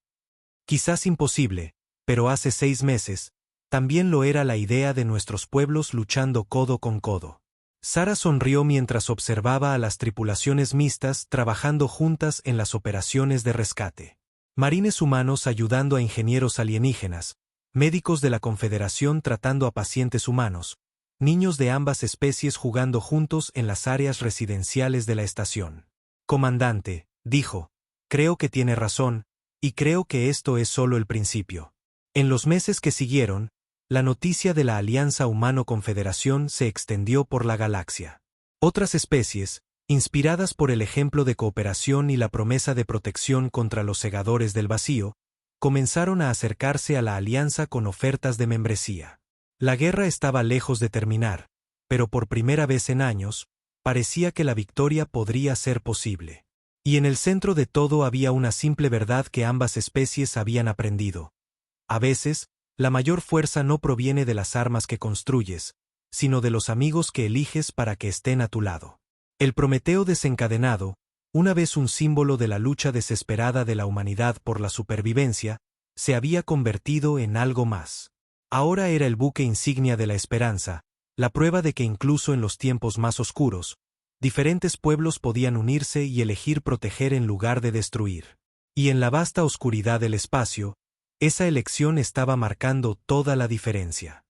Quizás imposible, Pero hace 6 meses, también lo era la idea de nuestros pueblos luchando codo con codo. Sara sonrió mientras observaba a las tripulaciones mixtas trabajando juntas en las operaciones de rescate. Marines humanos ayudando a ingenieros alienígenas, médicos de la Confederación tratando a pacientes humanos, niños de ambas especies jugando juntos en las áreas residenciales de la estación. Comandante, dijo, creo que tiene razón, y creo que esto es solo el principio. En los meses que siguieron, la noticia de la Alianza Humano-Confederación se extendió por la galaxia. Otras especies, inspiradas por el ejemplo de cooperación y la promesa de protección contra los segadores del vacío, comenzaron a acercarse a la Alianza con ofertas de membresía. La guerra estaba lejos de terminar, pero por primera vez en años, parecía que la victoria podría ser posible. Y en el centro de todo había una simple verdad que ambas especies habían aprendido. A veces, la mayor fuerza no proviene de las armas que construyes, sino de los amigos que eliges para que estén a tu lado. El Prometeo desencadenado, una vez un símbolo de la lucha desesperada de la humanidad por la supervivencia, se había convertido en algo más. Ahora era el buque insignia de la esperanza, la prueba de que incluso en los tiempos más oscuros, diferentes pueblos podían unirse y elegir proteger en lugar de destruir. Y en la vasta oscuridad del espacio, esa elección estaba marcando toda la diferencia.